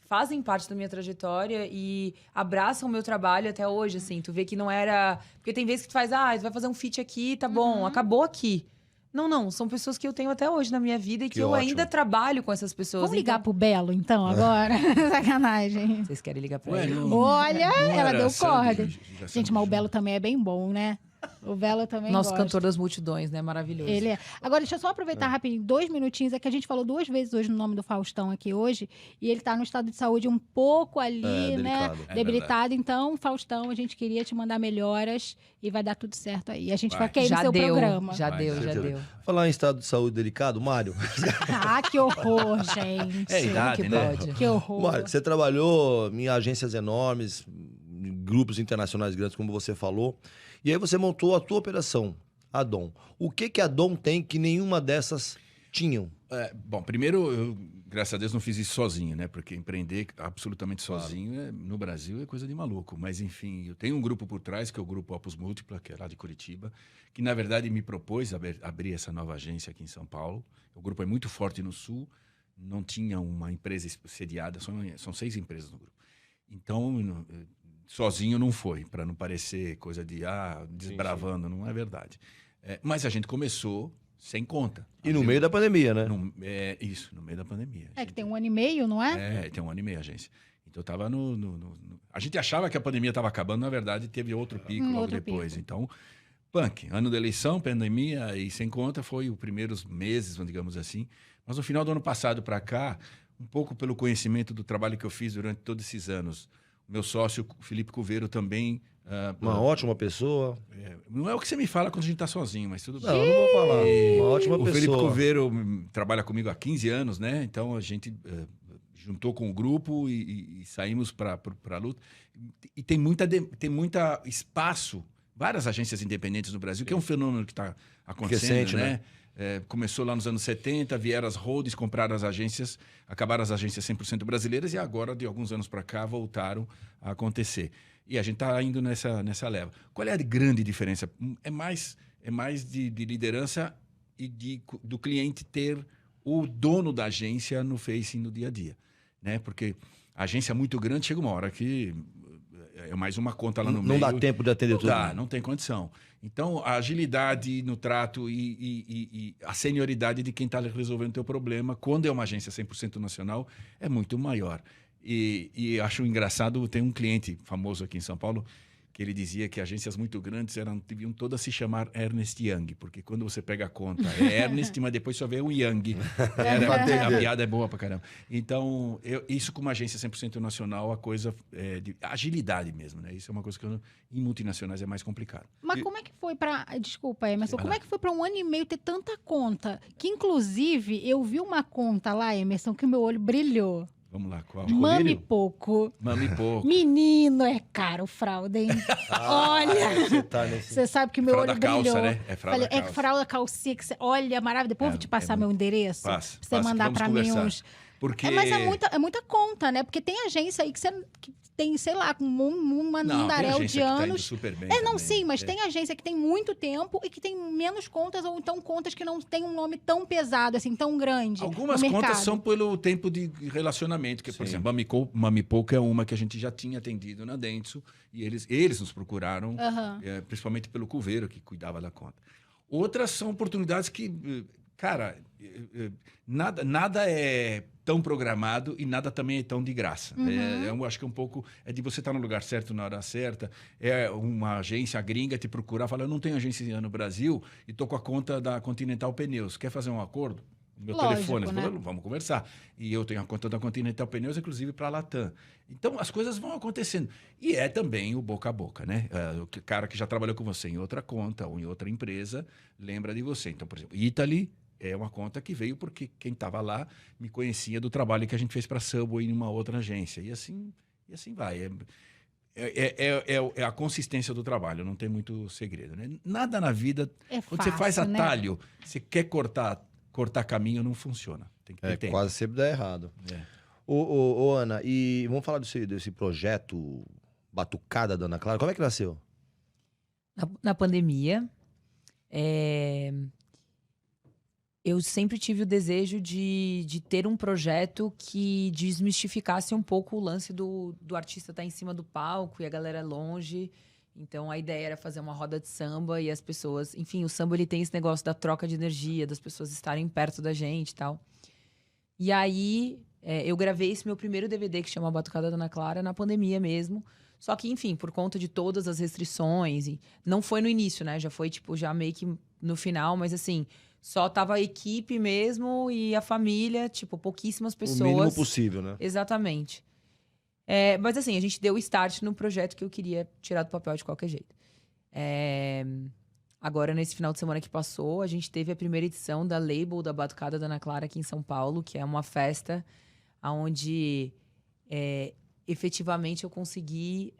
fazem parte da minha trajetória e abraçam o meu trabalho até hoje, assim. Tu vê que não era... Porque tem vezes que tu faz, tu vai fazer um feat aqui, tá bom, acabou aqui. Não, são pessoas que eu tenho até hoje na minha vida e que eu ótimo. ainda trabalho com essas pessoas. Vamos ligar Então, pro Belo, então, agora? Sacanagem. vocês querem ligar pra Ué, ele? não- Olha, não ela era deu Sandy, corda. ligação Gente, mas o de- Belo também é bem bom, né? O Belo também Nosso gosta. cantor das multidões, né? Maravilhoso. Ele é. Agora, deixa eu só aproveitar rapidinho, 2 minutinhos. É que a gente falou 2 vezes hoje no nome do Faustão aqui hoje. E ele tá no estado de saúde um pouco ali, né? delicado. É Debilitado. Então, Faustão, a gente queria te mandar melhoras e vai dar tudo certo aí. A gente vai Vai. querer Já seu deu, programa. já Vai, deu, com já certeza. deu. Falar em estado de saúde delicado, Mário. Ah, que horror, gente. É a idade, que né? pode. Que horror. Mário, você trabalhou em agências enormes, em grupos internacionais grandes, como você falou. E aí você montou a tua operação, a Dom. O que a Dom tem que nenhuma dessas tinham? Bom, primeiro, eu, graças a Deus, não fiz isso sozinho, né? Porque empreender absolutamente sozinho no Brasil é coisa de maluco. Mas, enfim, eu tenho um grupo por trás, que é o Grupo Opus Múltipla, que é lá de Curitiba, que, na verdade, me propôs abrir essa nova agência aqui em São Paulo. O grupo é muito forte no Sul, não tinha uma empresa sediada, são 6 empresas no grupo. Então, sozinho não foi, para não parecer coisa de desbravando, não é verdade. Mas a gente começou sem conta. E no meio da pandemia, né? Isso, no meio da pandemia. É que tem 1 ano e meio, não é? Tem 1 ano e meio a agência. Então tava a gente achava que a pandemia estava acabando, na verdade teve outro pico logo outro depois. pico. Então, punk, ano da eleição, pandemia e sem conta, foi os primeiros meses, digamos assim. Mas no final do ano passado para cá, um pouco pelo conhecimento do trabalho que eu fiz durante todos esses anos, meu sócio Felipe Cuveiro também... Uma ótima pessoa. não é o que você me fala quando a gente está sozinho, mas tudo bem. Não, eu não vou falar. Uma ótima O pessoa. Felipe Cuveiro trabalha comigo há 15 anos, né? Então a gente juntou com o grupo e saímos para a luta. E tem muita espaço, várias agências independentes no Brasil, que é um fenômeno que está acontecendo, Recente, né? Começou lá nos anos 70, vieram as holdings, compraram as agências, acabaram as agências 100% brasileiras e agora, de alguns anos para cá, voltaram a acontecer. E a gente está indo nessa leva. Qual é a grande diferença? É mais de liderança e do cliente ter o dono da agência no facing no dia a dia. Né? Porque a agência é muito grande, chega uma hora que é mais uma conta lá no meio. Não dá tempo de atender Não tudo. dá, não tem condição. Então, a agilidade no trato e a senioridade de quem está resolvendo o teu problema, quando é uma agência 100% nacional, é muito maior. E acho engraçado, tem um cliente famoso aqui em São Paulo, que ele dizia que agências muito grandes deviam todas se chamar Ernest Young, porque quando você pega a conta é Ernest, mas depois só vem o Young. A piada é boa pra caramba. Então, isso com uma agência 100% nacional, a coisa é de agilidade mesmo, né? Isso é uma coisa que em multinacionais é mais complicado. Mas como é que foi para... Desculpa, Emerson. Como é que foi para 1 ano e meio ter tanta conta? Que, inclusive, eu vi uma conta lá, Emerson, que o meu olho brilhou. Vamos lá, qual? Mame pouco. Mame pouco. Menino, é caro fralda, hein? Olha, Você tá nesse... você sabe que o meu Fralda olho calça, brilhou. né? É fralda Falei, calça. fralda calcinha que você... Olha, maravilha. Depois eu vou te passar meu endereço. Passa, pra você passa, mandar vamos pra mim conversar. uns... Porque... Mas é muita conta, né? Porque tem agência aí que tem, sei lá, com uma Não, tem mundaréu agência de que tá indo anos. super bem Não, também. sim, mas tem agência que tem muito tempo e que tem menos contas, ou então contas que não tem um nome tão pesado, assim, tão grande. Algumas no contas mercado. são pelo tempo de relacionamento, que, por Sim. exemplo, Mami Pouco é uma que a gente já tinha atendido na Dentsu e eles nos procuraram, Aham. principalmente pelo Cuveiro, que cuidava da conta. Outras são oportunidades que, cara, nada é tão programado e nada também é tão de graça. Eu acho que um pouco é de você estar no lugar certo na hora certa. É uma agência gringa te procurar, falar, eu não tenho agência no Brasil e estou com a conta da Continental Pneus. Quer fazer um acordo? Meu Lógico, telefone, né? falou, vamos conversar. E eu tenho a conta da Continental Pneus, inclusive para a Latam. Então, as coisas vão acontecendo. E é também o boca a boca, né? O cara que já trabalhou com você em outra conta ou em outra empresa, lembra de você. Então, por exemplo, Italy é uma conta que veio porque quem estava lá me conhecia do trabalho que a gente fez para a Subway em uma outra agência. E assim vai. É a consistência do trabalho, não tem muito segredo, né? Nada na vida... É Quando você faz fácil, né? atalho, você quer cortar cortar caminho não funciona. Tem que ter tempo. Quase sempre dá errado. É. Ô, Ana, e vamos falar desse projeto Batucada da Ana Clara. Como é que nasceu? Na pandemia, eu sempre tive o desejo de ter um projeto que desmistificasse um pouco o lance do artista estar em cima do palco e a galera longe. Então, a ideia era fazer uma roda de samba e as pessoas... Enfim, o samba ele tem esse negócio da troca de energia, das pessoas estarem perto da gente e tal. E aí, eu gravei esse meu primeiro DVD, que chama Batucada da Ana Clara, na pandemia mesmo. Só que, enfim, por conta de todas as restrições... Não foi no início, né? Já foi, tipo, já meio que no final. Mas, assim, só tava a equipe mesmo e a família. Tipo, pouquíssimas pessoas. O mínimo possível, né? Exatamente. Mas, assim, a gente deu o start no projeto que eu queria tirar do papel de qualquer jeito. Agora, nesse final de semana que passou, a gente teve a primeira edição da Label da Batucada da Ana Clara aqui em São Paulo, que é uma festa onde... efetivamente eu consegui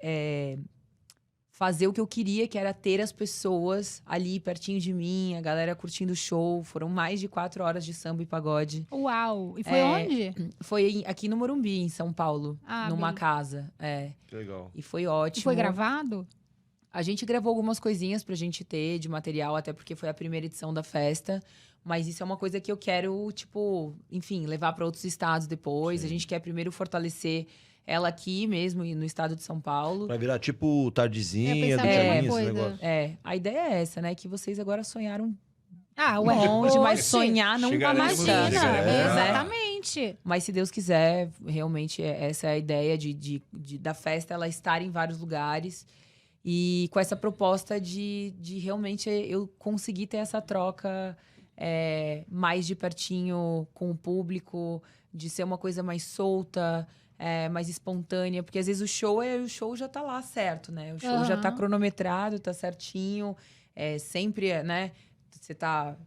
fazer o que eu queria, que era ter as pessoas ali pertinho de mim, a galera curtindo o show. Foram mais de 4 horas de samba e pagode. Uau! E foi onde? Foi aqui no Morumbi, em São Paulo, numa bem. casa. Legal. E foi ótimo. E foi gravado? A gente gravou algumas coisinhas pra gente ter de material, até porque foi a primeira edição da festa. Mas isso é uma coisa que eu quero, tipo, enfim, levar para outros estados depois. Sim. A gente quer primeiro fortalecer ela aqui mesmo, no estado de São Paulo. Vai virar tipo tardezinha, Eu do pensava a Janinho, mesma esse coisa. negócio. A ideia é essa, né? Que vocês agora sonharam Ué. longe, mas Oxe, sonhar não Chegaremos, basta. Imagina, né? exatamente. Mas se Deus quiser, realmente essa é a ideia da festa, ela estar em vários lugares. E com essa proposta de realmente eu conseguir ter essa troca mais de pertinho com o público, de ser uma coisa mais solta, mais espontânea. Porque às vezes o show já tá lá certo, né? O show já tá cronometrado, tá certinho. Sempre, né? Você tá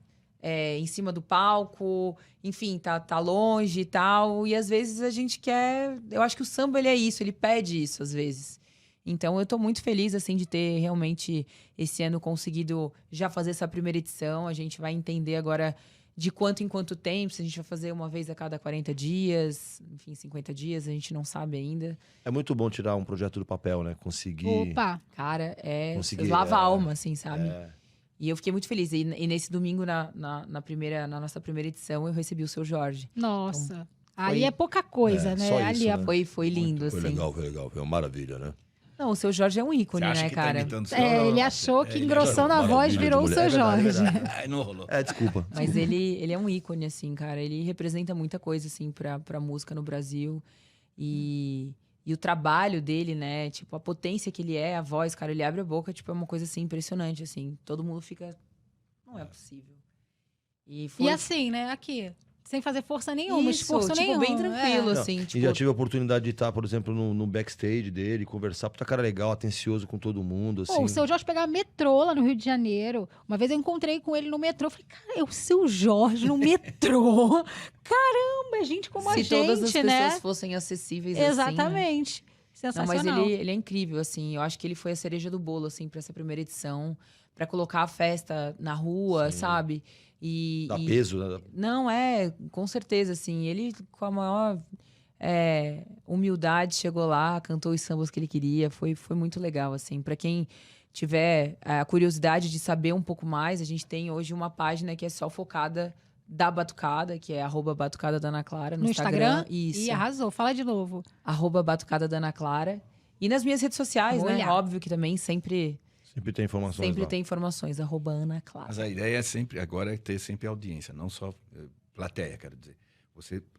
em cima do palco, enfim, tá longe e tal. E às vezes a gente quer... Eu acho que o samba, ele é isso, ele pede isso às vezes. Então, eu tô muito feliz, assim, de ter realmente esse ano conseguido já fazer essa primeira edição. A gente vai entender agora de quanto em quanto tempo, se a gente vai fazer uma vez a cada 40 dias, enfim, 50 dias, a gente não sabe ainda. É muito bom tirar um projeto do papel, né? Conseguir... Opa! Cara, Conseguir, lava a alma, assim, sabe? É. E eu fiquei muito feliz. E nesse domingo, na nossa primeira edição, eu recebi o Seu Jorge. Nossa. Então, aí é pouca coisa, né? só isso, Ali, né? Foi lindo, Foi assim. legal, foi uma maravilha, né? Não, o Seu Jorge é um ícone, Você acha né, que cara? tá imitando o seu? ele achou que engrossando a voz Maravilha virou o de seu mulher. É verdade, Jorge. é verdade. Ai, não rolou. Desculpa. Mas ele é um ícone, assim, cara. Ele representa muita coisa, assim, pra música no Brasil. E o trabalho dele, né? Tipo, a potência que ele é, a voz, cara. Ele abre a boca, tipo, é uma coisa, assim, impressionante, assim. Todo mundo fica... Não é possível. E assim, né? Aqui. Sem fazer força nenhuma, Isso, esforço tipo, nenhum. bem tranquilo, Não, assim. E Tipo, já tive a oportunidade de estar, por exemplo, no backstage dele, conversar. Puta cara legal, atencioso com todo mundo, assim. Pô, o seu Jorge pegava metrô lá no Rio de Janeiro. Uma vez eu encontrei com ele no metrô. Falei, cara, é o seu Jorge no metrô. Caramba, é gente como a gente, se todas as né? pessoas fossem acessíveis assim, né? Exatamente. Não, Sensacional. mas ele é incrível, assim. Eu acho que ele foi a cereja do bolo, assim, pra essa primeira edição. Pra colocar a festa na rua, Sim. sabe? Dá peso, né? Não, com certeza, assim. Ele, com a maior humildade, chegou lá, cantou os sambas que ele queria. Foi muito legal, assim. Pra quem tiver a curiosidade de saber um pouco mais, a gente tem hoje uma página que é só focada da Batucada, que é @Batucada da Ana Clara no Instagram. Isso. Ih, arrasou. Fala de novo. @Batucada da Ana Clara. E nas minhas redes sociais, né? Olha. Óbvio que também sempre Sempre tem informações lá. tem informações. @Ana Clara. Mas a ideia é sempre, agora, é ter sempre audiência, não só plateia, quero dizer.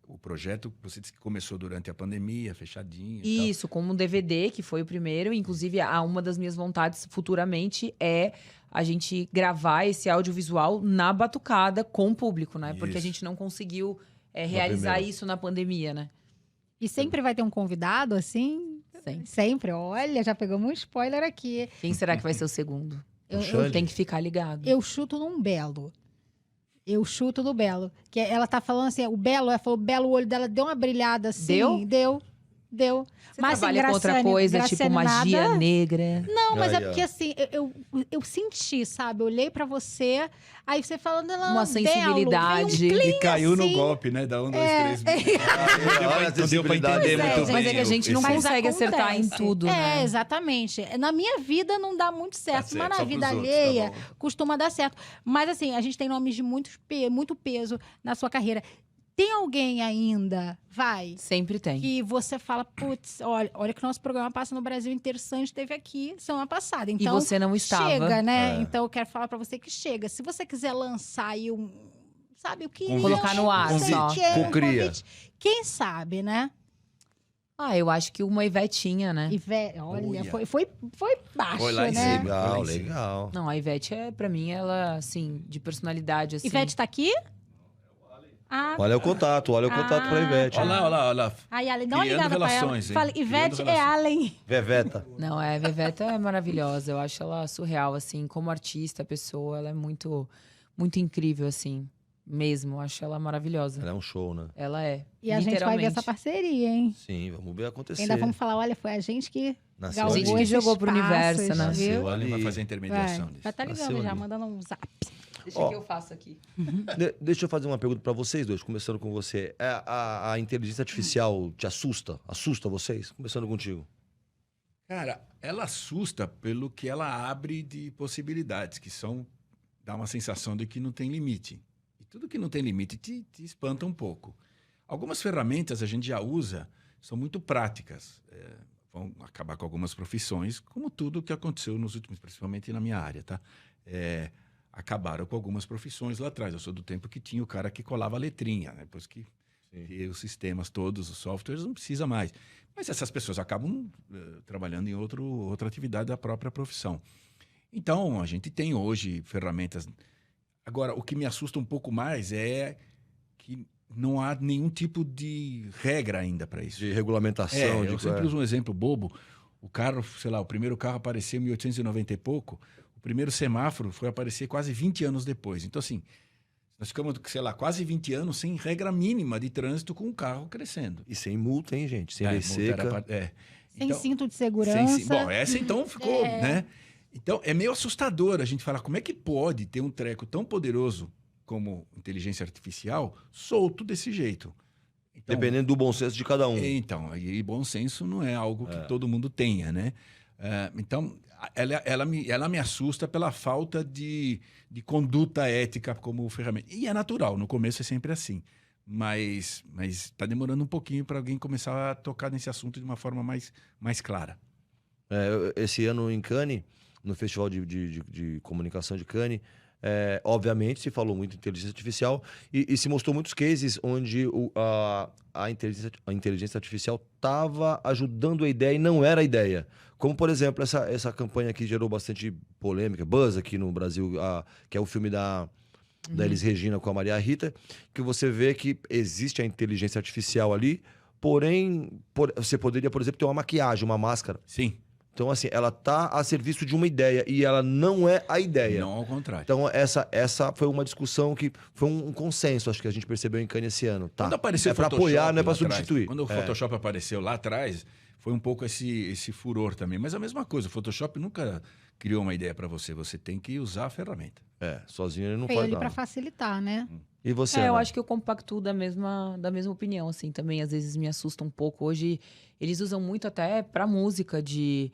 O projeto, você disse que começou durante a pandemia, fechadinho e tal. Isso, como um DVD, que foi o primeiro. Inclusive, uma das minhas vontades futuramente é a gente gravar esse audiovisual na Batucada com o público, né? Porque a Isso. gente não conseguiu realizar primeira. isso na pandemia, né? E sempre vai ter um convidado, assim? Sempre. Sempre. Olha, já pegamos um spoiler aqui. Quem será que vai ser o segundo? Xande? Tem que ficar ligado. Eu chuto num Belo. Eu chuto no Belo. Que ela tá falando assim, ela falou, Belo, o olho dela deu uma brilhada assim. Deu? Deu. Deu. Você Mas, assim, trabalha com outra Graciane- coisa, tipo Graciane magia nada. negra. Não, mas Aí, é ó. porque assim, eu senti, sabe? Eu olhei pra você, aí você falando... Uma sensibilidade. E caiu no assim. golpe, né? Da 1, 2, 3. Não deu Olha a pra entender sensibilidade. muito Pois é, bem. Mas é que a gente não esse- Mas consegue acertar em acontece. tudo, né? É, exatamente. Na minha vida não dá muito certo, certo, mas na só vida pros outros, alheia tá bom. costuma dar certo. Mas assim, a gente tem nomes de muito peso na sua carreira. Tem alguém ainda, Sempre tem. que você fala, putz, olha que o nosso programa passa no Brasil inteiro, Sanji esteve aqui semana passada. E Então, você não estava. chega, né? É. Então eu quero falar pra você que chega. Se você quiser lançar aí sabe, o que... Colocar no ar só. Cocria. Quem sabe, né? Ah, eu acho que uma Ivetinha, né? Olha, Olha. foi baixo, Foi lá em né? cima. Legal, Lá em cima. legal. Não, a Ivete pra mim, ela, assim, de personalidade, assim. Ivete tá aqui? Ah, Olha o contato pra Ivete. Olha lá, olha lá, olha lá. aí, Allen, dá uma Criando ligada pra ela. relações, hein? Fala, Criando Ivete é relações. Allen. Veveta. Não, a Veveta é maravilhosa. Eu acho ela surreal, assim, como artista, pessoa, ela é muito, muito incrível, assim, mesmo. Eu acho ela maravilhosa. Ela é um show, né? Ela é. E a gente vai ver essa parceria, hein? Sim, vamos ver acontecer. Ainda vamos falar, olha, foi a gente que Nasceu A galgou gente ali. que esses jogou pro universo, passos, né? Nasceu viu? O Allen vai ali. fazer a intermediação Vai disso. estar ligando Nasceu já, ali. mandando um zap. Deixa Ó. que eu faço aqui. Deixa eu fazer uma pergunta pra vocês dois, começando com você. A inteligência artificial te assusta? Assusta vocês? Começando contigo. Cara, ela assusta pelo que ela abre de possibilidades, que são... dá uma sensação de que não tem limite. E tudo que não tem limite te espanta um pouco. Algumas ferramentas a gente já usa, são muito práticas. Vão acabar com algumas profissões, como tudo o que aconteceu nos últimos, principalmente na minha área, tá? Acabaram com algumas profissões lá atrás. Eu sou do tempo que tinha o cara que colava a letrinha, né? Depois que os sistemas todos, os softwares, não precisa mais. Mas essas pessoas acabam trabalhando em outra atividade da própria profissão. Então, a gente tem hoje ferramentas. Agora, o que me assusta um pouco mais é que não há nenhum tipo de regra ainda para isso. De regulamentação. Eu sempre uso um exemplo bobo. O carro, sei lá, o primeiro carro apareceu em 1890 e pouco. O primeiro semáforo foi aparecer quase 20 anos depois. Então, assim, nós ficamos, sei lá, quase 20 anos sem regra mínima de trânsito com o carro crescendo. E sem multa, hein, gente? Sem lei multa seca. Sem Então, cinto de segurança. Bom, essa então ficou, né? Então, é meio assustador a gente falar como é que pode ter um treco tão poderoso como inteligência artificial solto desse jeito. Então, Dependendo do bom senso de cada um. então, aí bom senso não é algo que todo mundo tenha, né? Então, ela me assusta pela falta de conduta ética como ferramenta. E é natural, no começo é sempre assim. Mas está demorando um pouquinho para alguém começar a tocar nesse assunto de uma forma mais clara. Esse ano em Cannes, no Festival de Comunicação de Cannes, obviamente se falou muito em inteligência artificial e se mostrou muitos cases onde a inteligência artificial estava ajudando a ideia e não era a ideia. Como, por exemplo, essa campanha que gerou bastante polêmica, buzz aqui no Brasil, que é o filme da Elis Regina com a Maria Rita, que você vê que existe a inteligência artificial ali, porém, você poderia, por exemplo, ter uma maquiagem, uma máscara. Sim. Então, assim, ela tá a serviço de uma ideia e ela não é a ideia. Não ao contrário. Então, essa foi uma discussão que foi um consenso, acho que a gente percebeu em Cannes esse ano. Tá. Quando apareceu É para Photoshop apoiar, não é para lá atrás, substituir. Quando o Photoshop apareceu lá atrás, foi um pouco esse furor também. Mas a mesma coisa, o Photoshop nunca criou uma ideia para você. Você tem que usar a ferramenta. Sozinho ele não Veio faz ali nada. pra facilitar, né? E você, eu Ana? acho que eu compactuo da mesma opinião, assim, também às vezes me assusta um pouco. Hoje, eles usam muito até pra música, de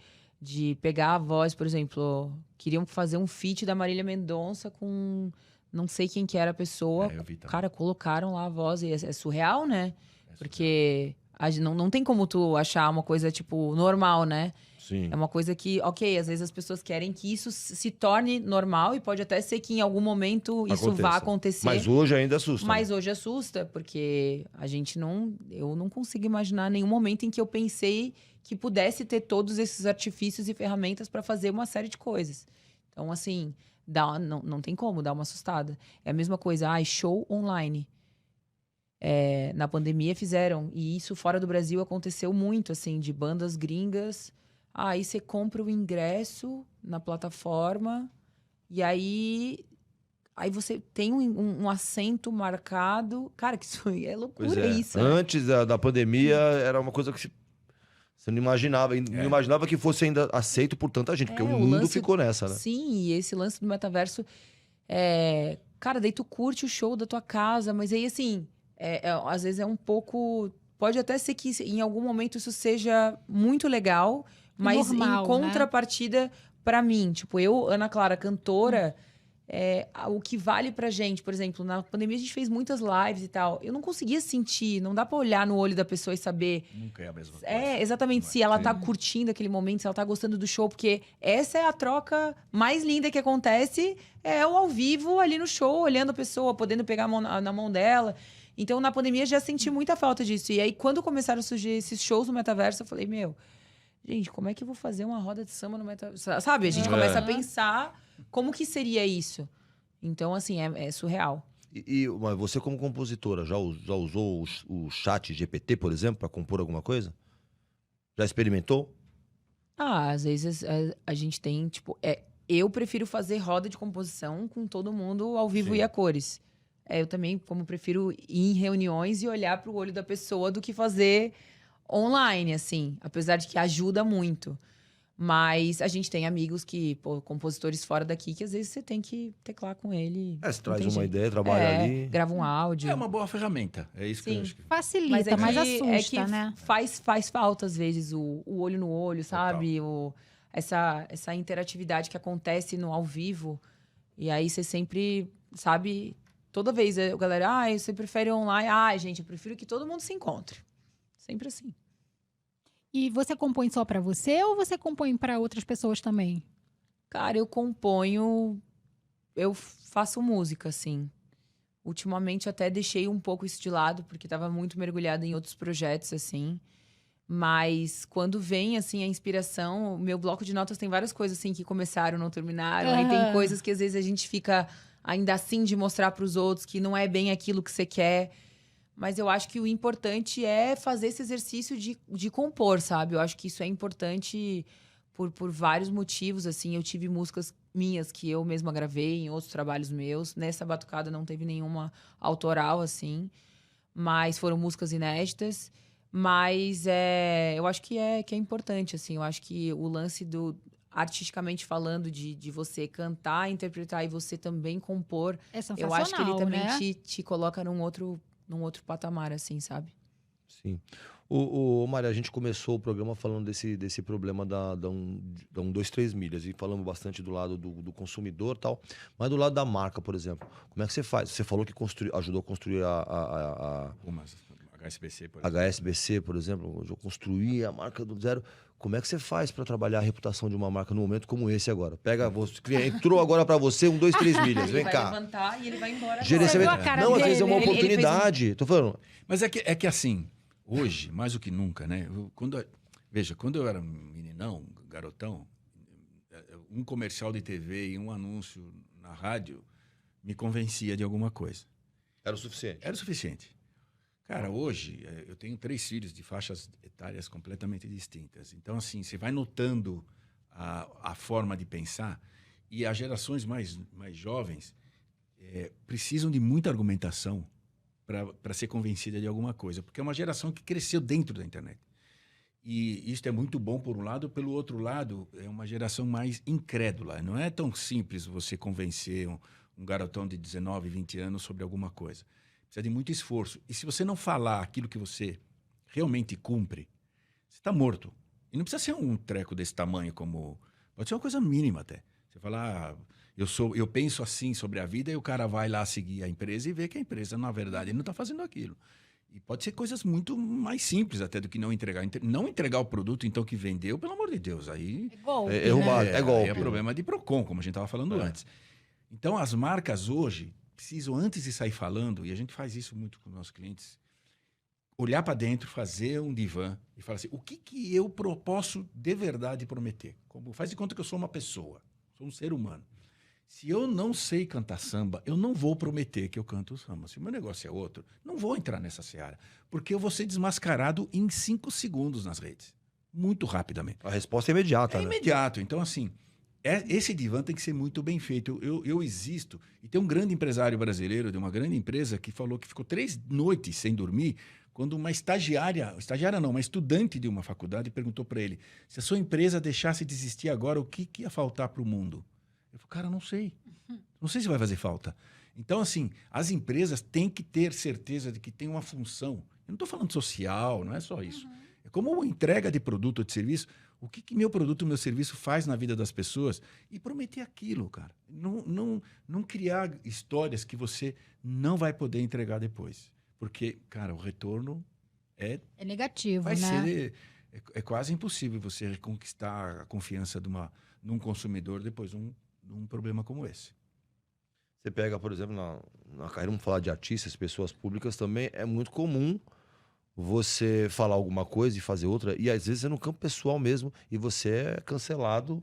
pegar a voz, por exemplo, queriam fazer um feat da Marília Mendonça com não sei quem que era a pessoa. Eu vi também. Cara, colocaram lá a voz e é surreal, né? Porque não tem como tu achar uma coisa, tipo, normal, né? Sim. É uma coisa que, ok, às vezes as pessoas querem que isso se torne normal e pode até ser que em algum momento isso vá acontecer. Mas hoje ainda assusta. Mas hoje assusta, porque eu não consigo imaginar nenhum momento em que eu pensei que pudesse ter todos esses artifícios e ferramentas para fazer uma série de coisas. Então, assim, não tem como dar uma assustada. É a mesma coisa, show online. Na pandemia fizeram, e isso fora do Brasil aconteceu muito, assim, de bandas gringas. Aí você compra o ingresso na plataforma e aí você tem um assento marcado. Cara, que isso é loucura, Pois é. isso. Antes da pandemia, era uma coisa que Você não imaginava que fosse ainda aceito por tanta gente, porque o mundo lance- ficou nessa, né? Sim, e esse lance do metaverso, cara, daí tu curte o show da tua casa, mas aí, assim, às vezes é um pouco... Pode até ser que em algum momento isso seja muito legal, mas normal, em contrapartida, pra mim, tipo, eu, Ana Clara, cantora, o que vale pra gente, por exemplo, na pandemia a gente fez muitas lives e tal, eu não conseguia sentir, não dá pra olhar no olho da pessoa e saber... Nunca é a mesma coisa. Exatamente, Não é? se ela Sim. tá curtindo aquele momento, se ela tá gostando do show, porque essa é a troca mais linda que acontece, é o ao vivo ali no show, olhando a pessoa, podendo pegar a mão na mão dela. Então, na pandemia, já senti muita falta disso. E aí, quando começaram a surgir esses shows no metaverso, eu falei, gente, como é que eu vou fazer uma roda de samba no metaverso? Sabe, a gente começa a pensar como que seria isso. Então, assim, é surreal. Mas você, como compositora, já usou o chat GPT, por exemplo, para compor alguma coisa? Já experimentou? Às vezes a gente tem, tipo... eu prefiro fazer roda de composição com todo mundo ao vivo Sim. e a cores. Eu também, como prefiro ir em reuniões e olhar para o olho da pessoa do que fazer online, assim. Apesar de que ajuda muito. Mas a gente tem amigos compositores fora daqui, que às vezes você tem que teclar com ele. Você não traz tem uma jeito. ideia, trabalha ali. Grava um áudio. É uma boa ferramenta. É isso que eu Sim. acho que... Facilita, mas assusta, né? Faz falta, às vezes, o olho no olho, sabe? Essa interatividade que acontece no ao vivo. E aí você sempre, sabe... Toda vez a galera, você prefere online? Gente, eu prefiro que todo mundo se encontre. Sempre assim. E você compõe só pra você ou você compõe pra outras pessoas também? Cara, eu faço música, assim. Ultimamente até deixei um pouco isso de lado, porque tava muito mergulhada em outros projetos, assim. Mas quando vem, assim, a inspiração, o meu bloco de notas tem várias coisas, assim, que começaram, não terminaram. Aí tem coisas que às vezes a gente fica ainda assim de mostrar pros outros que não é bem aquilo que você quer. Mas eu acho que o importante é fazer esse exercício de compor, sabe? Eu acho que isso é importante por vários motivos, assim. Eu tive músicas minhas que eu mesma gravei em outros trabalhos meus. Nessa batucada não teve nenhuma autoral, assim. Mas foram músicas inéditas. Mas eu acho que é importante, assim. Eu acho que o lance artisticamente falando, de você cantar, interpretar e você também compor... É sensacional, Eu acho que ele também né? te coloca num outro patamar, assim, sabe? Sim. Maria, a gente começou o programa falando desse problema da 123 milhas e falamos bastante do lado do consumidor e tal, mas do lado da marca, por exemplo, como é que você faz? Você falou que ajudou a construir a Algumas, HSBC, por exemplo. HSBC, por exemplo, ajudou a construir a marca do zero. Como é que você faz para trabalhar a reputação de uma marca num momento como esse agora? Pega, entrou agora para você 123 milhas, vem Ele vai cá. levantar e ele vai embora Gerenciamento. Você viu a cara Não, às vezes é dele? uma Ele fez oportunidade. Tô falando. Mas é que assim, hoje, mais do que nunca, né? Veja, quando eu era meninão, garotão, um comercial de TV e um anúncio na rádio me convencia de alguma coisa. Era o suficiente. Era o suficiente. Cara, hoje eu tenho 3 filhos de faixas etárias completamente distintas. Então, assim, você vai notando a forma de pensar e as gerações mais jovens precisam de muita argumentação para ser convencida de alguma coisa, porque é uma geração que cresceu dentro da internet. E isso é muito bom por um lado, pelo outro lado, é uma geração mais incrédula. Não é tão simples você convencer um garotão de 19, 20 anos sobre alguma coisa. Precisa de muito esforço. E se você não falar aquilo que você realmente cumpre, você está morto. E não precisa ser um treco desse tamanho como... Pode ser uma coisa mínima até. Você falar, eu penso assim sobre a vida, e o cara vai lá seguir a empresa e vê que a empresa, na verdade, não está fazendo aquilo. E pode ser coisas muito mais simples até do que não entregar. Não entregar o produto, então, que vendeu, pelo amor de Deus. Aí Golpe, É roubado, né? é golpe. é problema de PROCON, como a gente estava falando antes. Então, as marcas hoje precisam, antes de sair falando, e a gente faz isso muito com os nossos clientes, olhar para dentro, fazer um divã e falar assim, o que eu posso de verdade prometer? Faz de conta que eu sou uma pessoa, sou um ser humano. Se eu não sei cantar samba, eu não vou prometer que eu canto samba. Se o meu negócio é outro, não vou entrar nessa seara, porque eu vou ser desmascarado em 5 segundos nas redes, muito rapidamente. A resposta é imediata, É né? imediato. Então, assim, esse divã tem que ser muito bem feito. Eu existo. E tem um grande empresário brasileiro de uma grande empresa que falou que ficou 3 noites sem dormir quando uma estagiária não, uma estudante de uma faculdade perguntou para ele, se a sua empresa deixasse de existir agora, o que ia faltar para o mundo? Eu falei, cara, não sei. Não sei se vai fazer falta. Então, assim, as empresas têm que ter certeza de que tem uma função. Eu não estou falando social, não é só isso. É como uma entrega de produto ou de serviço. O que meu produto, meu serviço faz na vida das pessoas? E prometer aquilo, cara. Não criar histórias que você não vai poder entregar depois. Porque, cara, o retorno É negativo, vai né? ser... É quase impossível você reconquistar a confiança de um consumidor depois de um problema como esse. Você pega, por exemplo, na carreira, vamos falar de artistas, pessoas públicas também, é muito comum você falar alguma coisa e fazer outra, e às vezes é no campo pessoal mesmo, e você é cancelado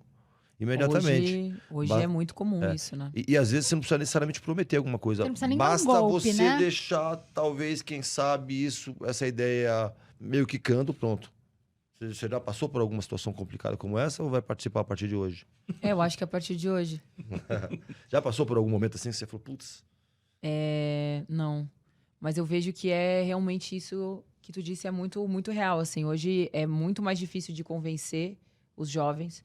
imediatamente. Hoje Ba- é muito comum é. isso, né? E às vezes você não precisa necessariamente prometer alguma coisa. Você não precisa nem dar um Basta golpe, você né? deixar, talvez, quem sabe, essa ideia meio quicando, pronto. Você já passou por alguma situação complicada como essa ou vai participar a partir de hoje? Eu acho que a partir de hoje. Já passou por algum momento assim que você falou, putz, Não. Mas eu vejo que é realmente isso que tu disse é muito, muito real, assim. Hoje é muito mais difícil de convencer os jovens.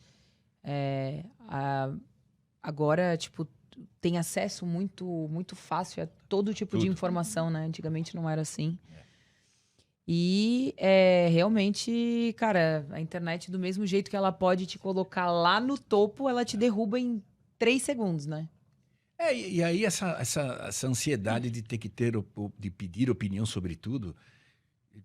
Agora, tipo, tem acesso muito, muito fácil a todo tipo de Tudo. informação, né? Antigamente não era assim. E realmente, cara, a internet, do mesmo jeito que ela pode te colocar lá no topo, ela te derruba em 3 segundos, né? E aí essa ansiedade de ter que de pedir opinião sobre tudo,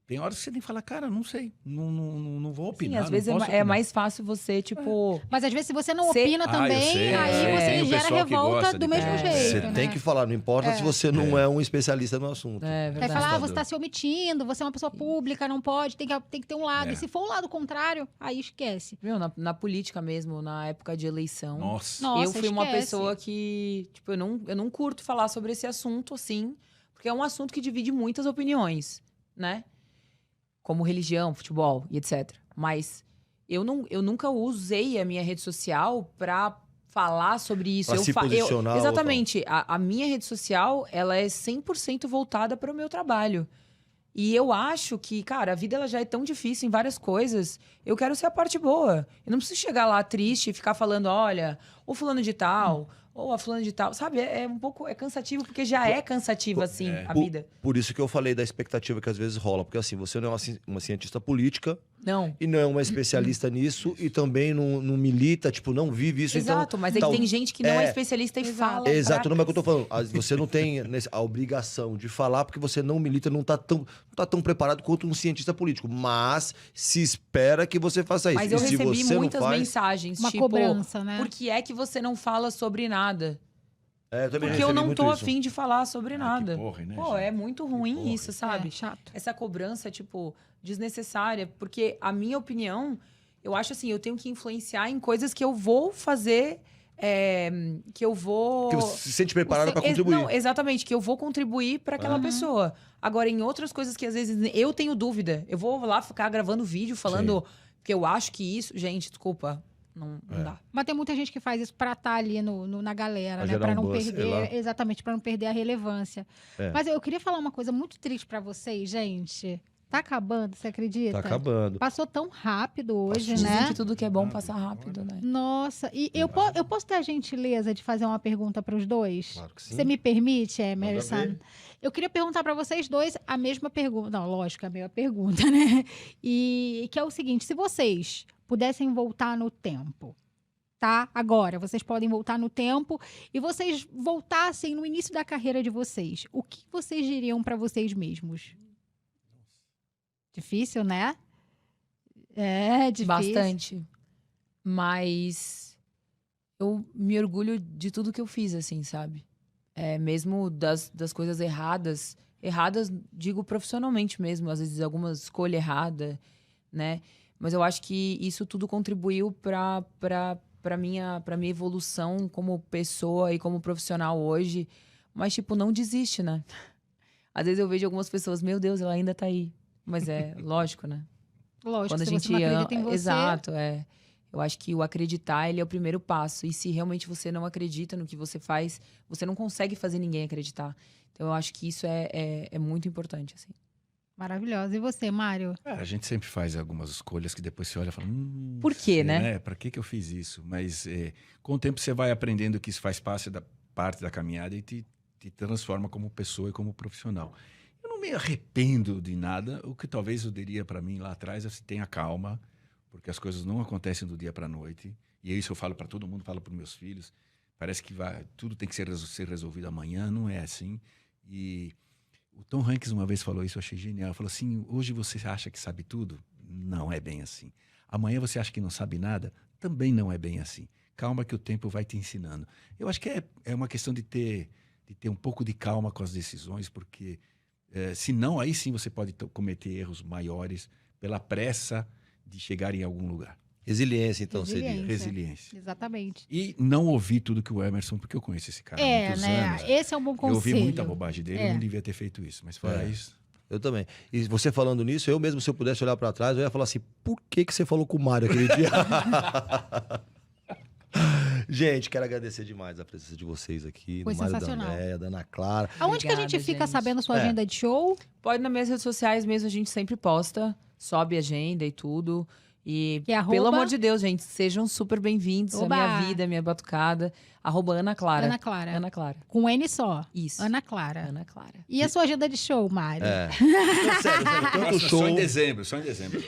tem horas que você tem que falar, cara, não sei, não vou Sim, opinar. às vezes não posso é opinar. mais fácil você, tipo... Mas às vezes, se você não Cê- opina eu também, sei, aí tem você o gera pessoal que revolta gosta do de mesmo pegar. jeito. você né? tem que falar, não importa se você não é um especialista no assunto. É Aí verdade. fala, Assustador. você está se omitindo, você é uma pessoa pública, não pode, tem que ter um lado. É. E se for o lado contrário, aí esquece. Meu, na política mesmo, na época de eleição, Nossa. Nossa, eu fui uma esquece. pessoa que, tipo, eu não curto falar sobre esse assunto, assim, porque é um assunto que divide muitas opiniões, né? Como religião, futebol e etc. Mas eu nunca usei a minha rede social pra falar sobre isso. Pra se posicionar ou exatamente. A minha rede social, ela é 100% voltada para o meu trabalho. E eu acho que, cara, a vida ela já é tão difícil em várias coisas. Eu quero ser a parte boa. Eu não preciso chegar lá triste e ficar falando, olha, o fulano de tal, ou a fulano de tal. Sabe, é um pouco cansativo, porque já é cansativa, assim, a vida. Por isso que eu falei da expectativa que às vezes rola. Porque assim, você não é uma cientista política Não. e não é uma especialista nisso e também não milita, tipo, não vive isso. Exato, então, mas aí tem gente que não é especialista e fala. Exato, não é o que eu tô pra falando. Você não tem a obrigação de falar porque você não milita, não tá tão preparado quanto um cientista político. Mas se espera que você faça isso. Mas eu e se recebi você não muitas faz, mensagens, Uma tipo, cobrança, né? por que é que você não fala sobre nada? eu também Porque eu recebi não muito tô isso. afim de falar sobre nada. Que porra, né, Pô, gente? é muito ruim porra. isso, sabe? É, chato. Essa cobrança, tipo, desnecessária. Porque a minha opinião, eu acho assim, eu tenho que influenciar em coisas que eu vou fazer, que eu vou... Que você se sente preparado para Você- contribuir. Não, exatamente, que eu vou contribuir para aquela Uhum. pessoa. Agora, em outras coisas que às vezes eu tenho dúvida, eu vou lá ficar gravando vídeo falando que eu acho que isso... Gente, desculpa, não dá. Mas tem muita gente que faz isso pra estar ali na galera, Pra né? gerar Pra um não buzz, sei lá. perder, exatamente, pra não perder a relevância. É. Mas eu queria falar uma coisa muito triste pra vocês, gente. Tá acabando, você acredita? Tá acabando. Passou tão rápido hoje, Dizem né? que tudo que é bom passa rápido, né? Nossa, e eu posso ter a gentileza de fazer uma pergunta para os dois? Claro que sim. Você me permite, Manda Emerson? ver. Eu queria perguntar para vocês dois a mesma pergunta. Não, lógico, a mesma pergunta, né? E que é o seguinte: se vocês pudessem voltar no tempo, tá? Agora, vocês podem voltar no tempo e vocês voltassem no início da carreira de vocês, o que vocês diriam para vocês mesmos? Difícil, né? É, difícil. Bastante. Mas eu me orgulho de tudo que eu fiz, assim, sabe? Mesmo das coisas erradas, digo profissionalmente mesmo, às vezes alguma escolha errada, né? Mas eu acho que isso tudo contribuiu pra minha evolução como pessoa e como profissional hoje. Mas, tipo, não desiste, né? Às vezes eu vejo algumas pessoas, meu Deus, ela ainda tá aí. Mas é lógico, né? Lógico, Quando a se gente você não acredita em você... Exato, Eu acho que o acreditar, ele é o primeiro passo. E se realmente você não acredita no que você faz, você não consegue fazer ninguém acreditar. Então, eu acho que isso é muito importante, assim. Maravilhosa. E você, Mário? A gente sempre faz algumas escolhas que depois você olha e fala... Por quê, né? Pra que eu fiz isso? Mas com o tempo você vai aprendendo que isso faz parte da caminhada e te transforma como pessoa e como profissional. Eu não me arrependo de nada. O que talvez eu diria para mim lá atrás é se tenha calma, porque as coisas não acontecem do dia para a noite. E isso eu falo para todo mundo, falo para os meus filhos. Parece que tudo tem que ser resolvido amanhã, não é assim. E o Tom Hanks uma vez falou isso, eu achei genial. Ele falou assim, hoje você acha que sabe tudo? Não é bem assim. Amanhã você acha que não sabe nada? Também não é bem assim. Calma que o tempo vai te ensinando. Eu acho que é uma questão de ter um pouco de calma com as decisões, porque senão aí sim você pode cometer erros maiores pela pressa de chegar em algum lugar. Resiliência, então, seria. Resiliência. Exatamente. E não ouvir tudo que o Emerson, porque eu conheço esse cara há muitos anos. Esse é um bom conselho. Eu ouvi muita bobagem dele, eu não devia ter feito isso. Mas fora isso... Eu também. E você falando nisso, eu mesmo, se eu pudesse olhar pra trás, eu ia falar assim, por que você falou com o Mário aquele dia? Gente, quero agradecer demais a presença de vocês aqui. Foi do Mário, da sensacional. Andréia, da Ana Clara. Aonde que a Obrigada, gente fica gente. sabendo sua agenda de show? Pode nas minhas redes sociais mesmo, a gente sempre posta, sobe agenda e tudo. E, Que é pelo amor de Deus, gente, sejam super bem-vindos. A Oba! minha vida, a minha batucada. @Ana Clara. Ana Clara. Ana Clara. Com N só. Isso. Ana Clara. Ana Clara. E a sua agenda de show, Mário? Não, sério, tanto Nossa, show, só em dezembro.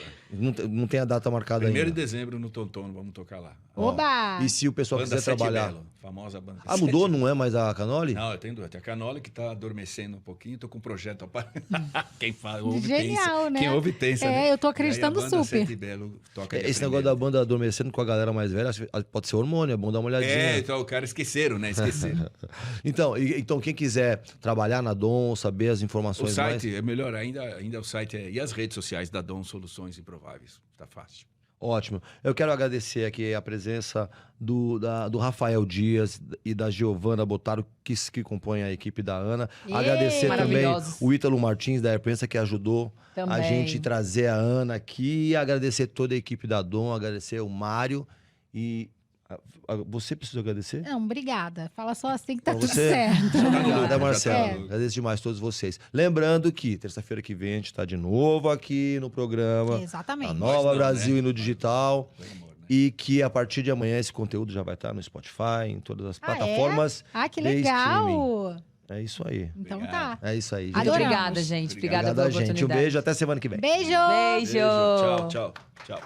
não tem a data marcada 1º de ainda. dezembro no Tonton, vamos tocar lá. Oba! E se o pessoal Banda quiser Sete trabalhar... Belo, famosa banda. Ah, mudou? Não é mais a Canoli? Não, eu tenho duas. Tem a Canoli que tá adormecendo um pouquinho, tô com um projeto. Quem fala, ouve, Genial, pensa. né? Quem ouve, pensa. É, né? eu tô acreditando E aí a banda super. Sete Belo toca dia Esse negócio primeiro. da banda adormecendo com a galera mais velha, pode ser hormônio, é bom dar uma olhadinha. Então o cara esqueceram, né? Esqueceram. Então, quem quiser trabalhar na Dom, saber as O informações site é melhor ainda o site e as redes sociais da Dom Soluções Improváveis. Tá fácil. Ótimo. Eu quero agradecer aqui a presença do Rafael Dias e da Giovana Botaro, que compõem a equipe da Ana. Ê, Agradecer também maravilhosos. o Ítalo Martins, da Airprensa, que ajudou a Também. gente trazer a Ana aqui. Agradecer toda a equipe da Dom, agradecer o Mário. E você precisa agradecer? Não, obrigada. Fala só assim que tá Pra tudo você? certo. Tá no Obrigado, lucro, Marcelo. já tá no lucro. Agradeço demais a todos vocês. Lembrando que terça-feira que vem a gente está de novo aqui no programa. Exatamente. A Nós Nova não, Brasil né? e no digital. Foi amor, né? E que a partir de amanhã esse conteúdo já vai estar no Spotify, em todas as Ah, plataformas. Ah, que de legal! É isso aí. Então Obrigado. tá. É isso aí. Gente. Adoramos. Obrigada, gente. Obrigada Obrigado pela a gente. Um oportunidade. beijo, até semana que vem. Beijo! Beijo. Tchau, tchau, tchau.